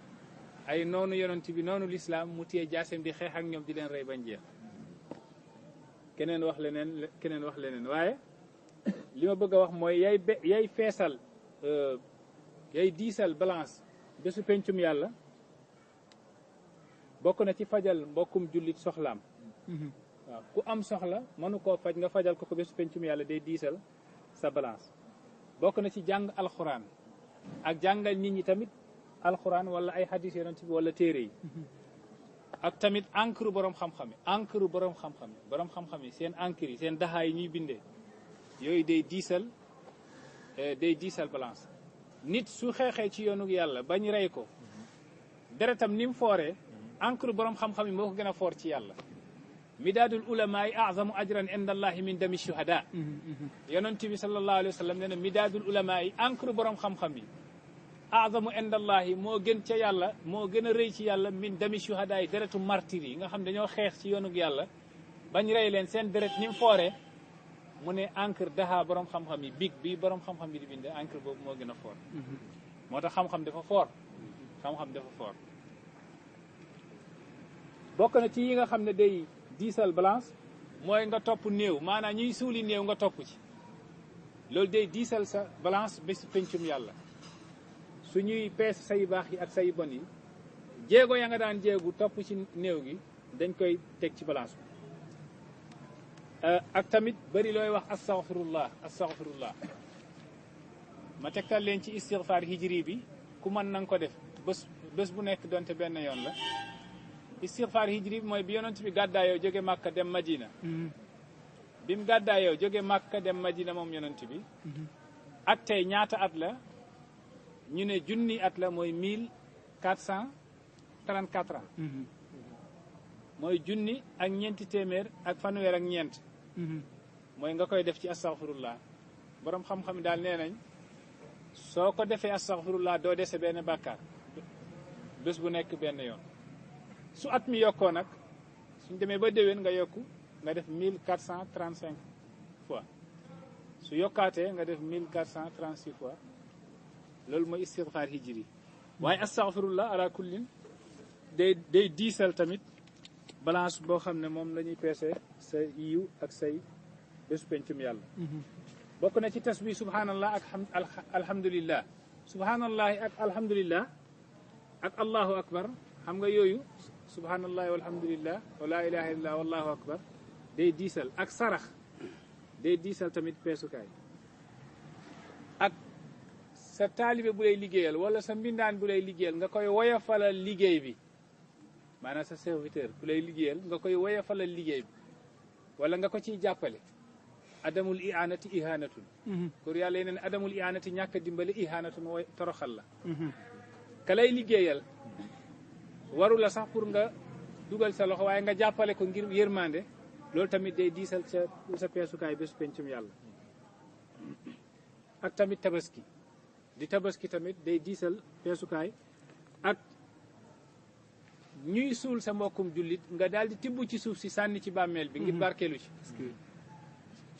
ay noonu yonent bi noonu lislaam mu téye jaasem di xeex ak ñoom di leen rey bañ jeex keneen wax leneen waaye li ma bëgg a wax mooy yay feesal yay diisal balance bésu pencum yàlla bokk na ci fajal mbokkum jullit soxlaam waaw ku am soxla mënu koo faj nga fajal ko bésu pencum yàlla day diisal sa balance bokk na ci jàng alxuraan ak jàngal nit ñi tamit alxuraan wala ay hadis yonent bi wala téere yi ak tamit encre borom xam-xam yi encre borom xam-xam yi seen encre yi seen daxaa yi ñuy bindee yooyu day diisal balance nit su xeexee ci yoonu yàlla bañ rey ko deretam ni mu fooree encre borom xam-xam yi moo ko gën a foor ci yàlla midaadul ulamaa yi azamu ajran inda allahi min dami shuhada yonent bi sallallahu alayhi wa sallam nee na midaadul ulamaa yi encre borom xam-xam yi azamu inda allahi moo gën ca yàlla moo gën a rëy ci yàlla min dami shuhada yi deretu martir yi nga xam dañoo xeex ci yoonu yàlla bañ rey leen seen deret ni mu fooree mu ne encre daha borom xam-xam yi big bi borom xam-xam yi di binde encre boobu moo gën a foor moo tax xam-xam dafa foor xam-xam dafa foor bokk na ci yi nga xam ne day diisal balance mooy nga topp néew maanaam ñuy suuli néew nga topp ci loolu day diisal sa balance bés pencum yàlla su ñuy pees say baax yi ak say bon yi jéego ya nga daan jéegu topp ci néew gi dañ koy teg ci balance bi ak tamit bëri looy wax astaghfirullah ma tegtal leen ci istighfar hijri bi ku mën na nga ko def bés bu nekk donte benn yoon la istighfar hijri bi mooy bi yonent bi gàddaayoo jóge Màkka dem Madina bi mu gàddaayoo jóge Màkka dem Madina moom yonent bi ak tey ñaata at la ñu ne junni at la mooy 1434 ans mooy junni ak ñeenti téeméer ak fanweer ak ñeent mooy nga koy def ci astaghfirullah borom xam-xam daal nee nañ soo ko defee astaghfirullah doo dese benn bàkkaar bés bu nekk benn yoon su at mi yokkoo nag suñ demee ba déwén nga yokku nga def 1435 fois su yokkaatee nga def 1436 fois loolu mooy istighfar hijri waaye astaghfirullah ala kullin day diisal tamit balance boo xam ne moom la ñuy peese sa yiw ak say bésu pencum yàlla bokk na ci tasbih subhanallah ak alhamdulillah subhanallahi ak alhamdulillah ak allahu akbar xam nga yooyu subhanallahi walhamdulillah wa la ilaha illallah wallahu akbar day diisal ak sarax day diisal tamit peesukaay ak sa taalibe bu lay liggéeyal wala sa mbindaan bu lay liggéeyal nga koy woyofalal liggéey bi maanaam sa serviteur ku lay liggéeyal nga koy woyofalal liggéey bi wala nga ko ciy jàppale adamul ihanati ihanatun pour yàlla yeneen adamul ihanati ñàkk a dimbali ihanatun way toroxal la ka lay liggéeyal waru la sax pour nga dugal sa loxo waaye nga jàppale ko ngir yërmande loolu tamit day diisal sa peesukaay bésu pencum yàlla ak tamit tabaski di tabaski tamit day diisal peesukaay ak ñuy suul sa mbokkum jullit nga daal di tibb ci suuf si sànni ci bàmmeel bi ngir barkeelu ci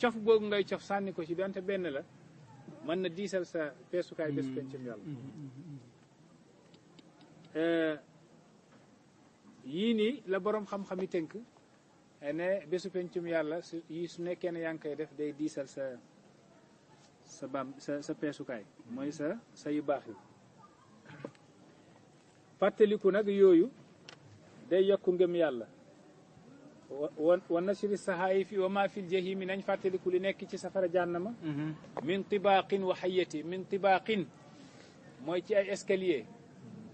cof googu ngay cof sànni ko ci donte benn la mën na diisal sa peesukaay bésu pencum yàlla yii nii la boroom xam-xam yi tënk ne bésu pencum yàlla su nekkee ne yaa ngi koy def day diisal sa peesukaay mooy sa yu baax yi fàttaliku nag yooyu day yokku ngëm yàlla wa nasri sahaifi wa ma fil jahimi nañ fàttaliku li nekk ci safara jànnama min tibaqin wa hayati min tibaqin mooy ci ay escalier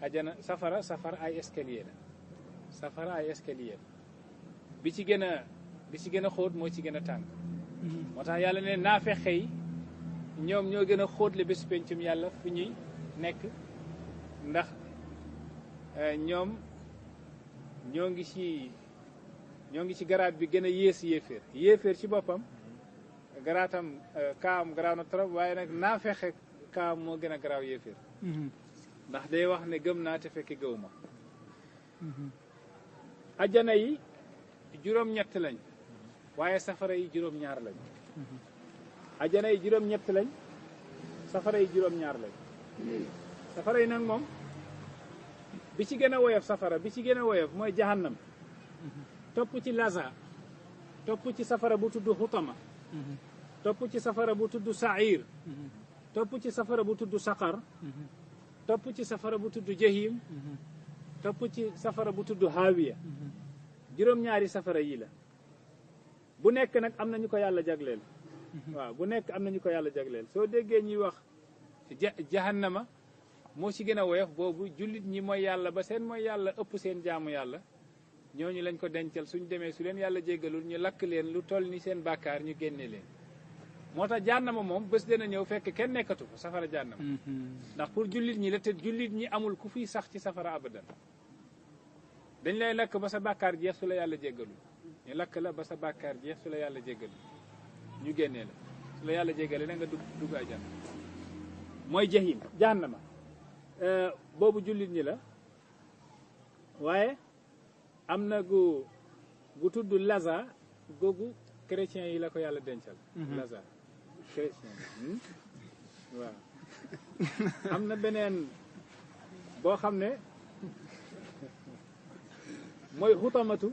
ajana safara ay escalier la safara ay escalier bi ci gën a xóot moo ci gën a tàng moo tax yàlla ne naafexe yi ñoom ñoo gën a xóot le bésu pencum yàlla fu ñuy nekk ndax ñoom ñoo ngi ci garaat bi gën a yéeféer ci boppam garaatam kaam garaaw na trop waaye nag naafexe kaam moo gën a garaaw yéeféer ndax day wax ne gëm naa te fekk gëwuma ajjana yi juróom-ñett lañ waaye safara yi juróom-ñaar lañ ajjana yi juróom-ñett lañ safara yi juróom-ñaar lañ safara yi nag moom bi ci gën a woyof safara bi ci gën a woyof mooy jahannam topp ci laza topp ci safara bu tudd xutama topp ci safara bu tudd sair topp ci safara bu tudd saqar topp ci safara bu tudd jahim topp ci safara bu tudd haawiya juróom-ñaari safara yi la bu nekk nag am na ñu ko yàlla jagleel waaw bu nekk am na ñu ko yàlla jagleel soo déggee ñuy wax jahannama moo ci gën a woyof boobu jullit ñi mooy yàlla ba seen mooy yàlla ëpp seen jaamu yàlla ñooñu lañ ko dencal suñ demee su leen yàlla jéggalul ñu lakk leen lu toll ni seen bàkkaar ñu génne leen moo tax jahannama moom bés dana ñëw fekk kenn nekkatu ko safara jahannama ndax pour jullit ñi la te jullit ñi amul ku fiy sax ci safara abadan dañ lay lakk ba sa bàkkaar jeex su la yàlla jéggalul ñu lakk la ba sa bàkkaar jeex su la yàlla jéggalul ñu génnee la su la yàlla jéggale da nga dugg àjjana mooy jahim jahannama boobu jullit ñi la waaye am na gu tudd laza googu chrétien yi la ko yàlla dencal laza chrétien waaw am na beneen boo xam ne mooy xutamatu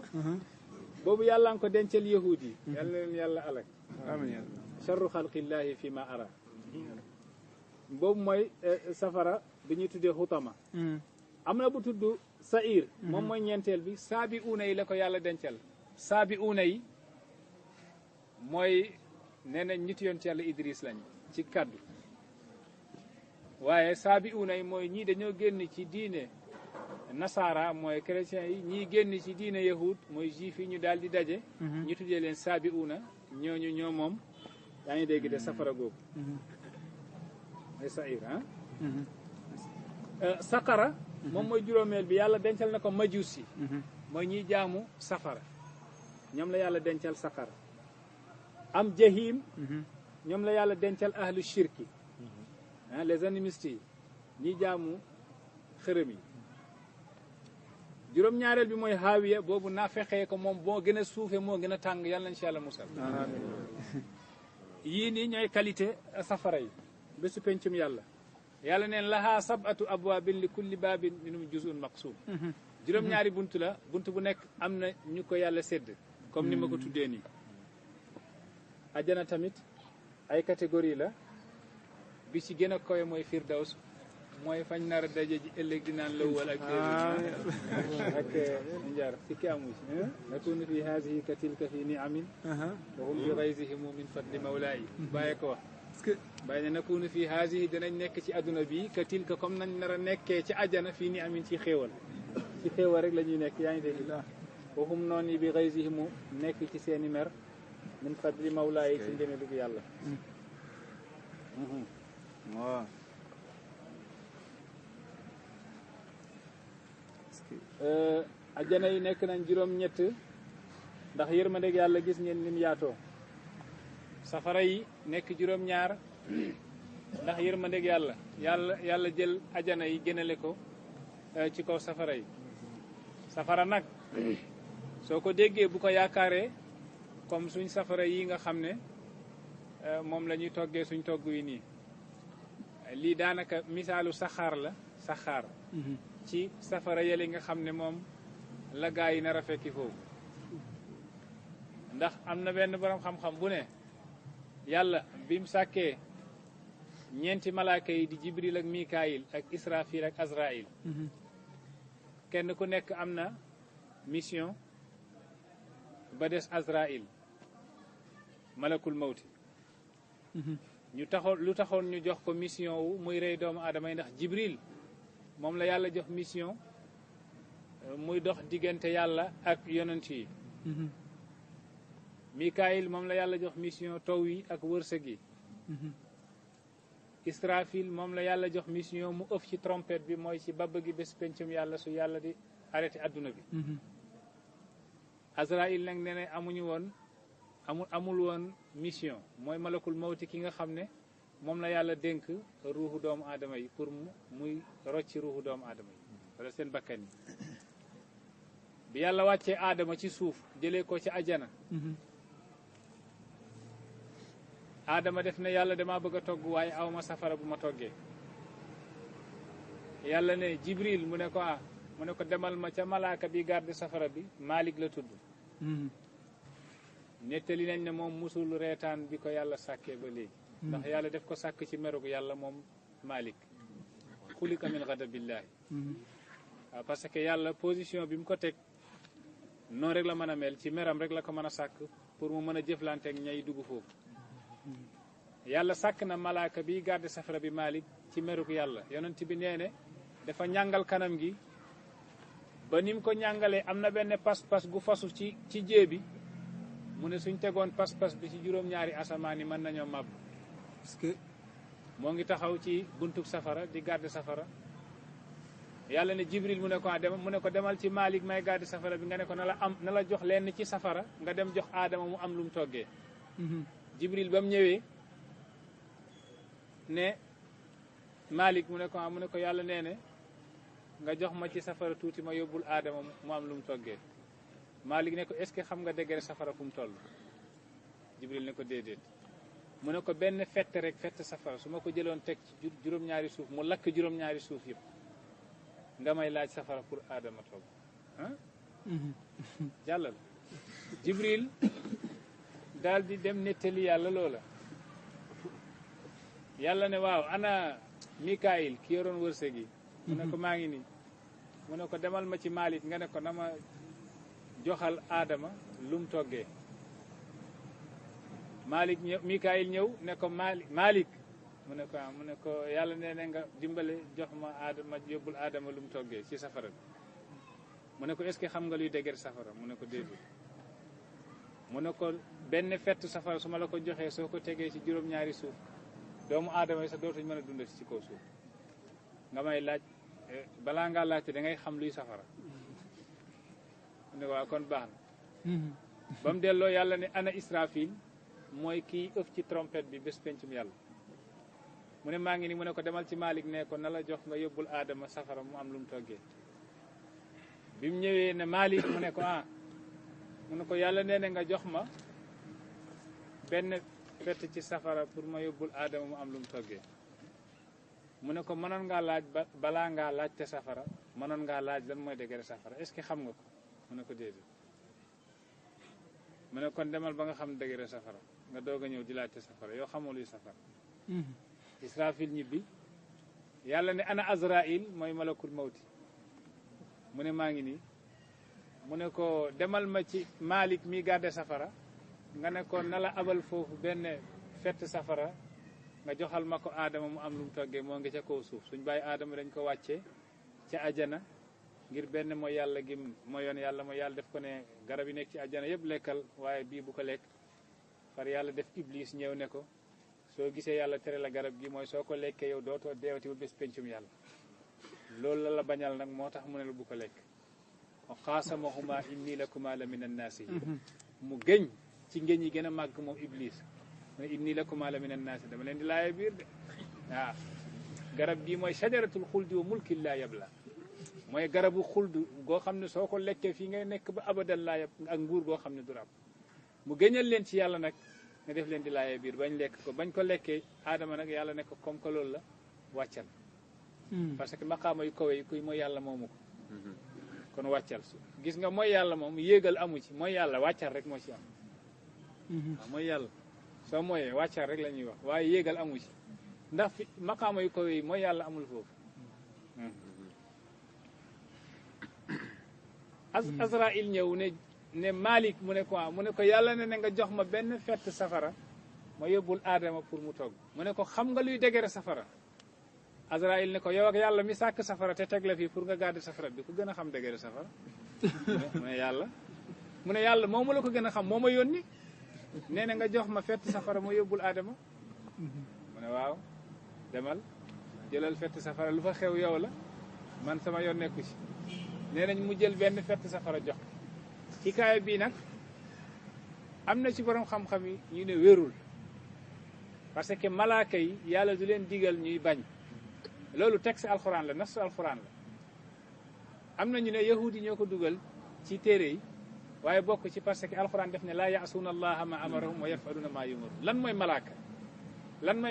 boobu yàlla nga ko dencal yahuud yi yàlla leen yàlla alak amiin charru xalqillahi fi ma ara boobu mooy safara bi ñuy tuddee xutama am na bu tudd sair moom mooy ñeenteel bi saabi uuna yi la ko yàlla dencal saabi uuna yi mooy nee na ñit yoon ci yàlla Idris lañ ci kaddu waaye saabi uuna yi mooy ñii dañoo génn ci diine nasaara mooy chrétiens yi ñii génn ci diine yahud mooy juif yi ñu daal di daje ñu tuddee leen saabi uuna ñooñu ñoo moom yaa ngi dégg de safara googu mooy sair saqara moom mooy juróomeel bi yàlla dencal na ko majuus yi mooy ñiy jaamu safara ñoom la yàlla dencal saqara am jahim ñoom la yàlla dencal ahlu shirki les animistes yi ñiy jaamu xërëm yi juróom-ñaareel bi mooy haawiya boobu naa fexee ko moom moo gën a suufe moo gën a tàng yàlla nañ ci yàlla musal yii nii ñooy qualité safara yi bésu pencum yàlla yàlla neen lahaa sab'atu abwaabin li kulli baabin minhum juz'un maqsuum juróom-ñaari bunt la bunt bu nekk am na ñu ko yàlla sédd comme ni ma ko tuddee nii ajjana tamit ay catégorie la bi ci gën a koy mooy firdaws mooy fañ nar a daje ji ëllëg di naan lawwal ak ak njaar sikki amu ci nakunu fi haadihi ka tilka fi niamin wa hum bi gaysihim min fadli mawlaayi bàyyi ko wax bàyyi ne nakunu fi haadihi danañ nekk ci adduna bi ka tilka comme nañ nar a nekkee ci ajjana fii niamin ci xéewal ci xéewal rek la ñuy nekk yaa ngi dégg wa hum noon yi bi gaysihim nekk ci seeni mer min fadli mawlaayi ci ndeme dugg yàlla waaw ajjana yi nekk nañ juróom-ñett ndax yërmandeeg yàlla gis ngeen nim yaatoo safara yi nekk juróom-ñaar ndax yërmandeeg yàlla jël ajjana yi gënale ko ci kaw safara yi safara nag soo ko déggee bu ko yaakaaree comme suñ safara yi nga xam ne moom la ñuy toggee suñ togg yi nii lii daanaka misaalu saxaar la saxaar ci safara yële nga xam ne moom la gaa yi nar a fekki foofu ndax am na benn borom xam-xam bu ne yàlla bi mu sàkkee ñeenti malaaka yi di jibril ak mikaayil ak israfil ak azrail kenn ku nekk am na mission ba des azrail malakul mawti lu taxoon ñu jox ko mission wu muy rey doomu aadama yi ndax jibril moom la yàlla jox mission muy dox diggante yàlla ak yonent yi mikaayil moom la yàlla jox mission taw yi ak wërsëg yi israfil moom la yàlla jox mission mu ëf ci trompette bi mooy ci babb gi bés pencum yàlla su yàlla di arrêté adduna bi azrail nag ne ne amul woon mission mooy malakul mawti ki nga xam ne moom la yàlla dénk ruuxu doomu aadama yi pour muy rocci ruuxu doomu aadama yi wala seen bakkan yi bi yàlla wàccee aadama ci suuf jëlee ko ci ajana aadama def na yàlla damaa bëgg a togg waaye awma safara bu ma toggee yàlla ne jibril mu ne ko demal ma ca malaaka bi garde safara bi Malik la tudd nettali nañ ne moom musul reetaan bi ko yàlla sàkkee ba léegi ndax yàlla def ko sàkk ci merug yàlla moom Malik xulika min ghadabillahi waaw parce que yàlla position bi mu ko teg noonu rek la mën a mel ci meram rek la ko mën a sàkk pour mu mën a jëflanteeg ñay dugg foofu yàlla sàkk na malaaka bi garde safara bi Malik ci merug yàlla yonent bi nee ne dafa ñàngal kanam gi ba ni mu ko ñàngalee am na benn pas-pas gu fasu ci jéebi mu ne suñ tegoon pas-pas bi ci juróom-ñaari asamaan yi mën nañoo màbb parce que moo ngi taxaw ci buntub safara di garde safara yàlla ne Jibril mu ne ko demal ci Malik may garde safara bi nga ne ko na la jox lenn ci safara nga dem jox Aadama mu am lu mu toggee Jibril ba mu ñëwee ne Malik mu ne ko yàlla nee ne nga jox ma ci safara tuuti ma yóbbul Aadama mu am lu mu toggee Malik ne ko est-ce que xam nga degré safara fu mu toll Jibril ne ko déedéet mu ne ko benn fett rek fett safara su ma ko jëloon teg ci juróom-ñaari suuf mu lakk juróom-ñaari suuf yëpp nga may laaj safara pour Aadama togg jàllal Jibril daal di dem nettali yàlla loola yàlla ne waaw ana Mikaayil ki yoroon wërsëg yi mu ne ko maa ngi nii mu ne ko demal ma ci Malik nga ne ko na ma joxal Aadama lu mu toggee Malik ñëw Mikaayil ñëw ne ko Malik mu ne ko yàlla nee na nga dimbale jox ma Aadama yóbbul Aadama lu mu toggee ci safara bi mu ne ko est-ce que xam nga luy dëgër safara mu ne ko déedéet mu ne ko benn fett safara su ma la ko joxee soo ko tegee ci juróom-ñaari suuf doomu aadama yi sax dootuñ mën a dundati ci kaw suuf nga may laaj balaa ngaa laajte da ngay xam luy safara mu ne waaw kon baax na ba mu delloo yàlla ne ana Israfil mooy kii ëf ci trompette bi bés pencum yàlla mu ne maa ngi ni mu ne ko demal ci Malik ne ko na la jox nga yóbbul Aadama safara mu am lu mu toggee bi mu ñëwee ne Malik mu ne ko mu ne ko yàlla nee na nga jox ma benn fett ci safara pour ma yóbbul Aadama mu am lu mu toggee mu ne ko mënoon ngaa laaj balaa ngaa laaj te safara mënoon ngaa laaj lan mooy degré safara est-ce que xam nga ko mu ne ko déedéet mu ne kon demal ba nga xam degré safara nga doog a ñëw di laaj te safara yow xamoo luy safara Israfil ñibbi yàlla ne ana Azraïl mooy malakul mawti mu ne maa ngi nii mu ne ko demal ma ci Malik mi garde safara nga ne ko na la abal foofu benn fett safara nga joxal ma ko Aadama mu am lu mu toggee moo ngi ca kaw suuf suñ bàyyi Aadama dañ ko wàccee ca ajana ngir benn mooy yàlla gi mooyoon yàlla mooy yàlla def ko ne garab yi nekk ci ajana yëpp lekkal waaye bii bu ko lekk far yàlla def Iblis ñëw ne ko soo gisee yàlla tere la garab gi mooy soo ko lekkee yow dootoo deewati ba bés pencum yàlla loolu la bañal nag moo tax mu ne la bu ko lekk wa qaasamahuma inni lakuma la min annaasihin mu gëñ ci ngëñ yi gën a màgg moom Iblis mu ne inni lakuma la min annaasi dama leen di laaye biir de waaw garab gi mooy shajaratul xuldi wa mulkin laa yabla mooy garabu xuldu goo xam ne soo ko lekkee fii ngay nekk ba abadan laa yab ak nguur goo xam ne du rab mu gëñal leen ci yàlla nag nga def leen di laayee biir bañ lekk ko bañ ko lekkee Aadama nag yàlla ne ko comme que loolu la wàccal parce que maqaama yu kawe yi kuy mooy yàlla moomu ko kon wàccal su gis nga mooy yàlla moom yéegal amu ci mooy yàlla wàccal rek moo ci am waaw mooy yàlla soo mooyee wàccal rek la ñuy wax waaye yéegal amu ci ndax fi maqaama yu kawe yi mooy yàlla amul foofu Azraïl ñëw ne Malik mu ne ko yàlla ne nga jox ma benn fett safara ma yóbbul Aadama pour mu togg mu ne ko xam nga luy degere safara Azraïl ne ko yow ak yàlla mi sàkk safara te teg la fii pour nga garder safara bi ku gën a xam degere safara mu ne yàlla moo ma la ko gën a xam moo ma yónni nee na nga jox ma fett safara ma yóbbul Aadama mu ne waaw demal jëlal fett safara lu fa xew yow la man sama yoon nekku ci nee nañ mu jël benn fett safara jox xikaaya bii nag am na ci borom xam-xam yi ñu ne wérul parce que malaaka yi yàlla du leen digal ñuy bañ loolu texte alxuraan la nas alxuraan la am na ñu ne yahudi ñoo ko dugal ci téere yi waaye bokk ci parce que alxuraan def ne laa yaasuuna allaha ma amarahum wa yafaluuna ma yumaru lan mooy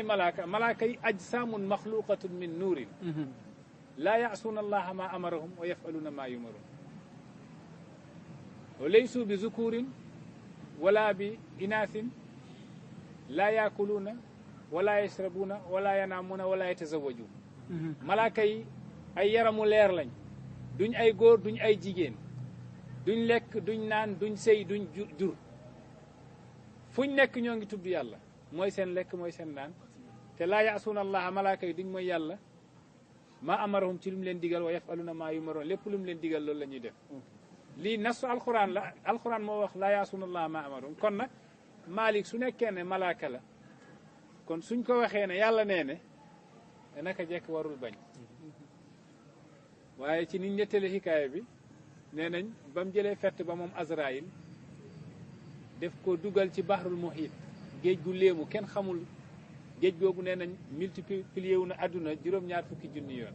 malaaka malaaka yi ajsaamun maxluqatun min nuurin laa yaasuuna allaha ma amarahum wa yafaluuna ma yumaru wa laysu bi zukurin wala bi inaasin laa yaakuluuna wala yasrabuuna wala yanaamuuna wala yatazawwajuun malaaka yi ay yaramu leer lañ duñ ay góor duñ ay jigéen duñ lekk duñ naan duñ sëy duñ jur fuñ nekk ñoo ngi tudd yàlla mooy seen lekk mooy seen naan te laa yaasuuna allaha malaaka yi duñ mooy yàlla maa amarahum ci lu mu leen digal wa yafaluuna maa yumaroon lépp lu mu leen digal loolu la ñuy def lii nasu alquran la alquran moo wax laa yaasuuna allaha maa amarahum kon nag Malik su nekkee ne malaaka la kon suñ ko waxee ne yàlla nee ne naka jekk warul bañ waaye ci niñ nettali xikaaya bi nee nañ ba mu jëlee fett ba moom Azraïl def ko dugal ci bahrul muhit géej gu léemu kenn xamul géej googu nee nañ multiplié wu na àdduna juróom-ñaar fukki junni yoon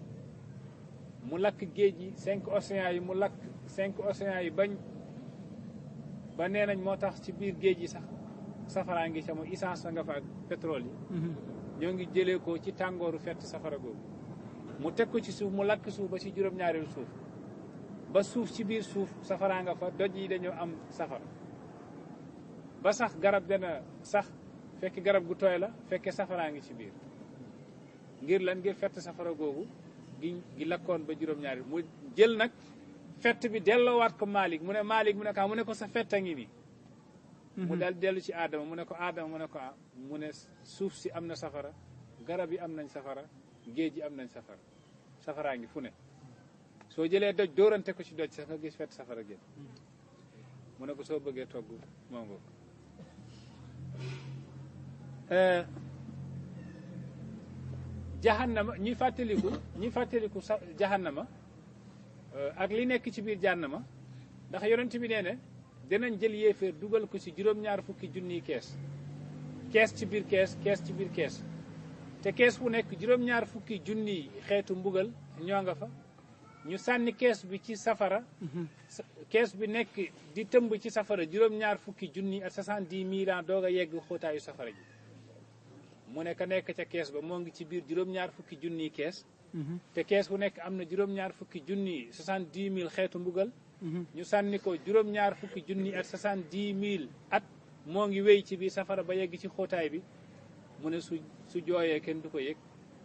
mu lakk géej yi 5 océans yi mu lakk 5 océans yi bañ ba nee nañ moo tax ci biir géej yi sax safaraa ngi ca mooy essence nga fa ak pétrole yi ñoo ngi jëlee ko ci tàngooru fett safara googu mu teg ko ci suuf mu lakk suuf ba ci juróom-ñaareelu suuf ba suuf ci biir suuf safaraa nga fa doj yi dañoo am safara ba sax garab dana sax fekk garab gu tooy la fekkee safaraa ngi ci biir ngir lan ngir fett safara googu gi lakkoon ba juróom-ñaari mu jël nag fett bi delloowaat ko Malik mu ne Malik mu ne ko mu ne ko sa fett a ngi nii mu dal dellu ci Adama mu ne ko Adama mu ne ko mu ne suuf si am na safara garab yi am nañ safara géej yi am nañ safara safaraa ngi fu ne soo jëlee doj dóorante ko ci doj sax nga gis fett safara géej mu ne ko soo bëggee togg moo ngoog jahannama ñuy fàttaliku sa jahannama ak li nekk ci biir jahannama ndax yonent bi nee ne dinañ jël yéeféer dugal ko ci juróom-ñaar fukki junniy kees ci biir kees ci biir kees te kees bu nekk juróom-ñaar fukki junniy xeetu mbugal ñoo nga fa ñu sànni kees bi ci safara kees bi nekk di tëmb ci safara juróom-ñaar fukki junni ak 70 000 ans doog a yegg xóotaayu safara ji mu ne ka nekk ca kees ba moo ngi ci biir juróom-ñaar fukki junniy kees te kees bu nekk am na juróom-ñaar fukki junni 70 000 xeetu mbugal ñu sànni ko juróom-ñaar fukki junni ak 70 000 at moo ngi wéy ci biir safara ba yegg ci xóotaay bi mu ne su jooyee kenn du ko yëg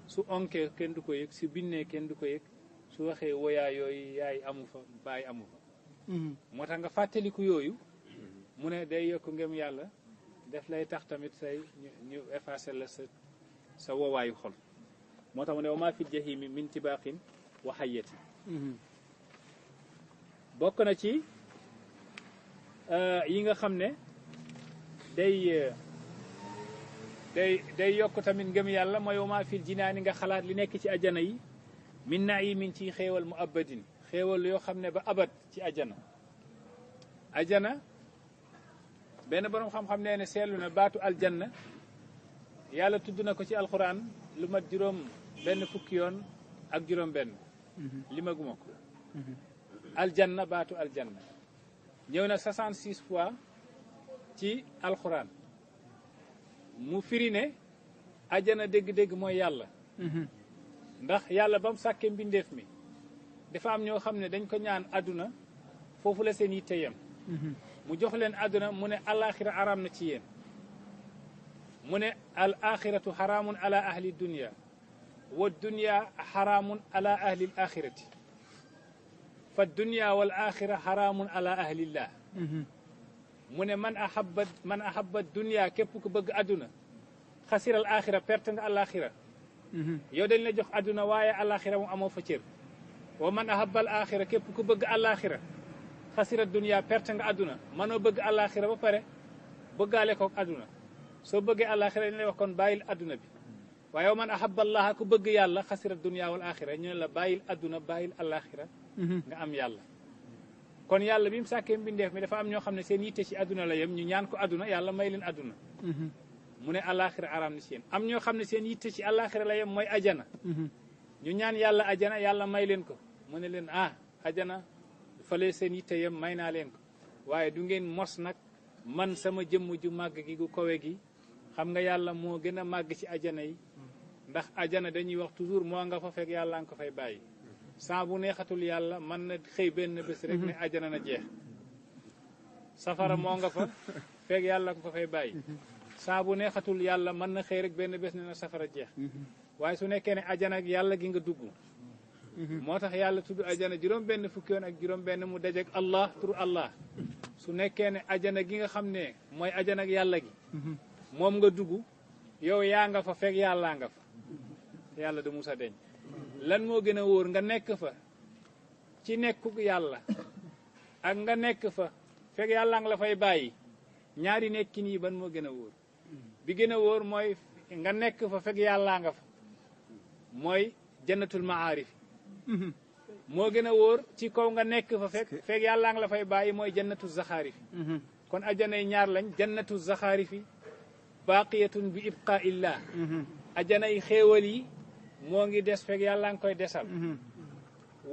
su onkee kenn du ko yëg su binnee kenn du ko yëg su waxee woyaa yooyu yaay amu fa baay amu fa moo tax nga fàttaliku yooyu mu ne day yokk ngëm yàlla def lay tax tamit say ñu effacer la sa wowaayu xol moo tax mu ne wa maa fi jahimi min tibaqin wa hayyati bokk na ci yi nga xam ne day yokk tamit ngëm yàlla mooy wa maa fil jinaani nga xalaat li nekk ci ajana yi min naimin ci xéewal mu abadin xéewal yoo xam ne ba abad ci ajana benn boroom xam-xam nee ne seetlu na baatu aljanna yàlla tudd na ko ci alquran lu mat benn fukki yoon ak juróom benn li ma guma ko aljanna baatu aljanna ñëw na 66 fois ci alquran mu firi ne ajana dégg-dégg mooy yàlla ndax yàlla ba mu sàkkee mbindeef mi dafa am ñoo xam ne dañ ko ñaan àdduna foofu la seen yitte yem mu jox leen àdduna mu ne alaxira araam na ci yéen mu ne al axiratu xaraamun ala ahli dunia wa dunia xaraamun ala ahli l axirati fa dunia wal axira xaraamun ala ahlillah mu ne man ahaba dunia képp ku bëgg àdduna xasiral axira perte nga alaxira yow dañ la jox àdduna waaye alaxira mu amoo fa cër wa man ahabal axira képp ku bëgg alaxira xasira dunia perte nga àdduna mënoo bëgg alaxira ba pare bëggaale ko àdduna soo bëggee alaxira ñu lay wax kon bàyyil àdduna bi waaye wa man ahaballaha ku bëgg yàlla xasira dunia wal axira ñu ne la bàyyil àdduna bàyyil alaxira nga am yàlla kon yàlla bi mu sàkkee mbindeef mi dafa am ñoo xam ne seen yitte ci àdduna la yem ñu ñaan ko àdduna yàlla may leen àdduna mu ne alaxira araam na ci yéen am ñoo xam ne seen yitte ci alaxira la yem mooy ajana ñu ñaan yàlla ajana yàlla may leen ko mu ne leen ajana fale seen yitte yem may naa leen ko waaye du ngeen mos nag man sama jëmm ju màgg gi gu kowe gi xam nga yàlla moo gën a màgg ci ajana yi ndax ajana dañuy wax toujours moo nga fa fekk yàlla nga ko fay bàyyi saa bu neexatul yàlla mën na xëy benn bés rek ne ajana na jeex safara moo nga fa feeg yàlla ko fa fay bàyyi saa bu neexatul yàlla mën na xëy rek benn bés ne na safara jeex waaye su nekkee ne ajana ak yàlla gi nga dugg moo tax yàlla tudd ajana juróom benn fukki yoon ak juróom benn mu dajeek allah turu allah su nekkee ne ajana gi nga xam ne mooy ajana ak yàlla gi moom nga dugg yow yaa nga fa fekk yàllaa nga fa yàlla du musa deñ lan moo gën a wóor nga nekk fa ci nekkuk yàlla ak nga nekk fa fekk yàllaa nga la fay bàyyi ñaari nekkin yi ban moo gën a wóor bi gën a wóor mooy nga nekk fa fekk yàllaa nga fa mooy jannatul maarif moo gën a wóor ci kaw nga nekk fa fekk yàllaa nga la fay bàyyi mooy jannatu zaxaarif kon ajanay ñaar lañ jannatu zaxaarifi baqiyatun bi ibqa illah ajanay xéewal yi moo ngi des fekk yàlla nga koy desal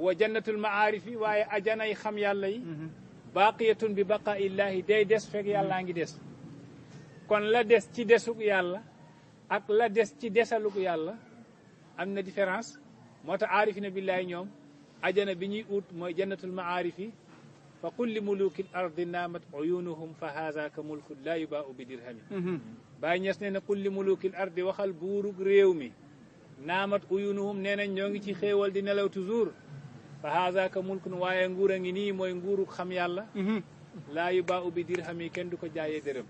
wa jannatul maarifi waaye ajanay xam yàlla yi baqiyatun bi baqa illahi day des fekk yàllaa ngi des kon la des ci desug yàlla ak la des ci desalug yàlla am na différence moo tax aarifina billahi ñoom ajana bi ñuy ut mooy jannatul maarifi fa qul li muluki l ardi naamat uyunuhum fa haza ka mulku la yubaau bi dirhami Baay Ñas nee na qul li mulukil ardi waxal buurug réew mi naamat uyunuhum nee nañ ñoo ngi ci xéewal di nelaw toujours fa haza ka mulkun waaye nguur a ngi nii mooy nguurug xam yàlla laa yubaau bi dirhami kenn du ko jaayee dërëm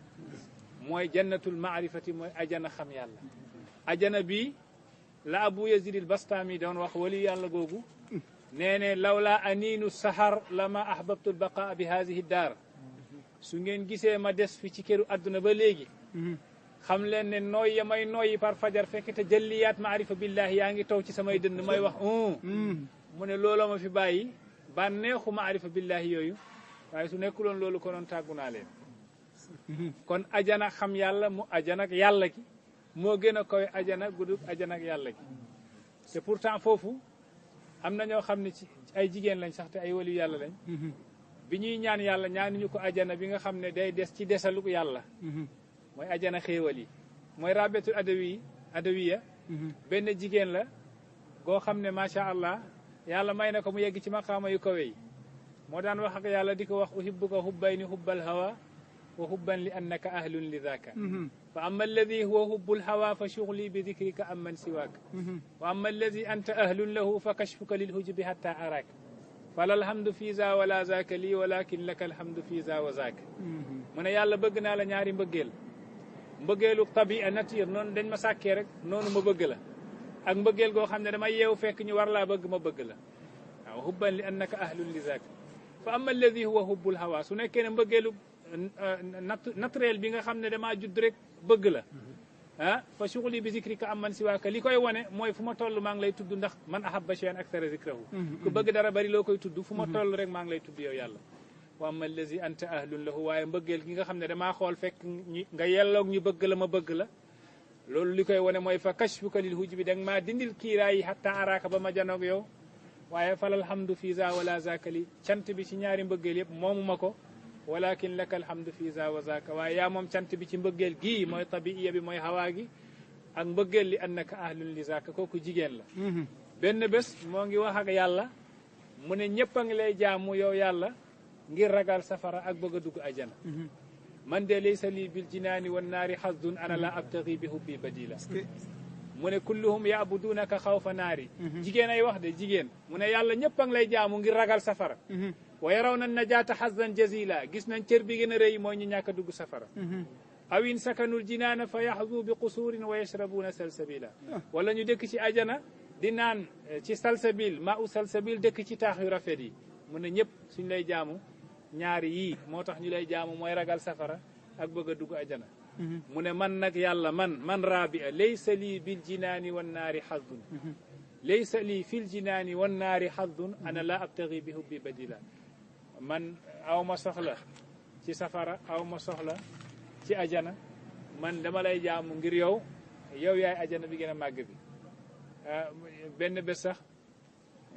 mooy jannatul maarifati mooy ajana xam yàlla ajana bi la Abu Yazid al Bastami doon wax wali yàlla googu nee ne lawla aniinu sahar lama ahbabtu albaqaa bi hadihi daar su ngeen gisee ma des fi ci këru àdduna ba léegi xam leen ne nooy ya may nooyi par fajar fekk te jëlliyaat maarifa billahi yaa ngi taw ci samay dënd may wax mu ne looloo ma fi bàyyi bànneexu maarifa billahi yooyu waaye su nekkuloon loolu ko noon tàggu naa leen kon ajana xam yàlla mu ajana ak yàlla gi moo gën a koy ajana gudub ajana ak yàlla gi te pourtant foofu am na ñoo xam ne ci ay jigéen lañ sax te ay waliyu yàlla lañ bi ñuy ñaan yàlla ñaanuñu ko ajana bi nga xam ne day des ci desaluk yàlla mooy ajana xéewal yi mooy rabetul adawiya benn jigéen la goo xam ne macha allah yàlla may na ko mu yegg ci maqaama yu kawe yi moo daan wax ak yàlla di ko wax uhibbuka hubbayni hubbal hawa wa hubban li annaka ahlun li dhaka fa amma alladi huwa hubbul hawa fa shughli bi dhikrika amman siwaaka wa amma alladi anta ahlun lahu fa kashfuka lil hujubi hatta araaka fala alhamdu fi za wala zaaka lii walakin laka alhamdu fi za wa zaaka mu ne yàlla bëgg naa la ñaari mbëggeel mbëggeelu tabia nature noonu dañ ma sàkkee rek noonu ma bëgg la ak mbëggeel goo xam ne dama yeew fekk ñu war laa bëgg ma bëgg la waaw hubban li annaka ahlun li zaaka fa amma alladi huwa hubbul hawa su nekkee ne mbëggeelu naturel bi nga xam ne damaa judd rek bëgg la ah fa shughli bi zikrika amman siwaaka li koy wane mooy fu ma toll maa ngi lay tudd ndax man ahabba shay'an akthara zikrahu ku bëgg dara bari loo koy tudd fu ma toll rek maa ngi lay tudd yow yàlla wa amma allazi anta ahlun lahu waaye mbëggeel gi nga xam ne damaa xool fekk nga yelloog ñu bëgg la ma bëgg la loolu li koy wane mooy fa kashfuka lil hujubi da nga maa dindil kiiraay yi hatta araaka ba ma janoog yow waaye falal hamdu fi za wala zaaka li cant bi ci ñaari mbëggeel yëpp moomu ma ko walakin laka alhamdu fi za wa zaaka waaye yaa moom cant bi ci mbëggeel gii mooy tabiiya bi mooy hawaa gi ak mbëggeel li annaka ahlun li zaaka kooku jigéen la benn bés moo ngi wax ak yàlla mu ne ñëpp a ngi lay jaamu yow yàlla ngir ragal safara ak bëgg a dugg ajana man de laysa lii bil jinaani wan naari xasdun ana la abtagi bi hubbi badila mu ne kulluhum yaabudunaka xawfa naari jigéen ay wax de jigéen mu ne yàlla ñëpp a ngi lay jaamu ngir ragal safara wa yaraw na najaata xasdan jazila gis nañ cër bi gën a rëy mooy ñu ñàkk a dugg safara awin sakanul jinaana fa yaxdu bi qusuurin wa yashrabuuna salsabila wala ñu dëkk ci ajana di naan ci salsabil maa u salsabil dëkk ci taax yu rafet yi mu ne ñëpp suñ lay jaamu ñaari yii moo tax ñu lay jaamu mooy ragal safara ak bëgg a dugg ajana mu ne man nag yàlla man rabia laysa lii bil jinaani wan naari xasdun laysa lii fil jinaani wan naari xasdun ana la abtagi bi hubbi badila man aw ma soxla ci safara aw ma soxla ci ajana man dama lay jaamu ngir yow yaay ajana bi gën a màgg bi benn bés sax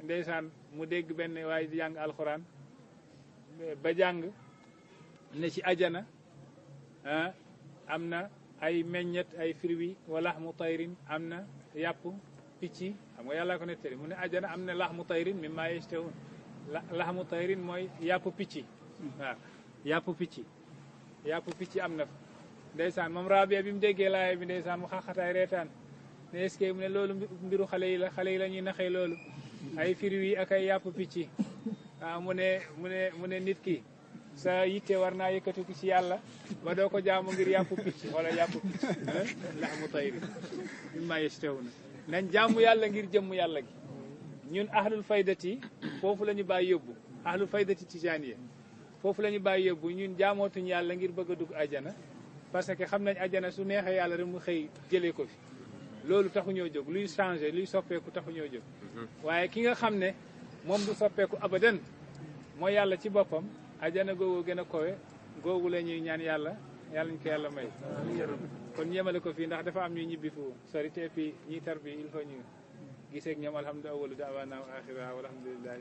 ndeysaan mu dégg benn waaye di jàng alxuraan ba jàng ne ci ajana am na ay meññet ay fruits wa laxmu tayrin am na yàpp picc xam nga yàlla ko nettali mu ne ajana am na laxmu tayrin mimma yashtahun laxmu tayrin mooy yàpp picc waaw yàpp picc yàpp picc am na fa ndeysaan moom Rabia bi mu déggee laaya bi ndeysaan mu xaxataay reetaan ne est-ce que mu ne loolu mbiru xale yi la ñuy naxee loolu ay firiw yi ak ay yàpp picc waaw mu ne nit ki sa yitte war naa yëkkatu ci yàlla ba doo ko jaamu ngir yàpp picc wala yàpp picc laxmu tayri mimma yashtahuna nañ jaamu yàlla ngir jëmm yàlla gi ñun ahlul faydati foofu la ñu bàyyi yóbbu ahlul faydati tijaaniya foofu la ñu bàyyi yóbbu ñun jaamootuñ yàlla ngir bëgg a dugg ajana parce que xam nañ ajana su neexee yàlla rek mu xëy jëlee ko fi loolu taxuñoo jóg luy changé luy soppeeku taxuñoo jóg waaye ki nga xam ne moom du soppeeku abadan mooy yàlla ci boppam ajana googu gën a kowe googu la ñuy ñaan yàlla ñu ko yàlla may kon ñemale ko fii ndax dafa am ñu ñibbi fu sori te puis ñiy tar bi il faut ñu giseeg ñoom alhamdulilah awalu daawaana wa axira walhamdulillahi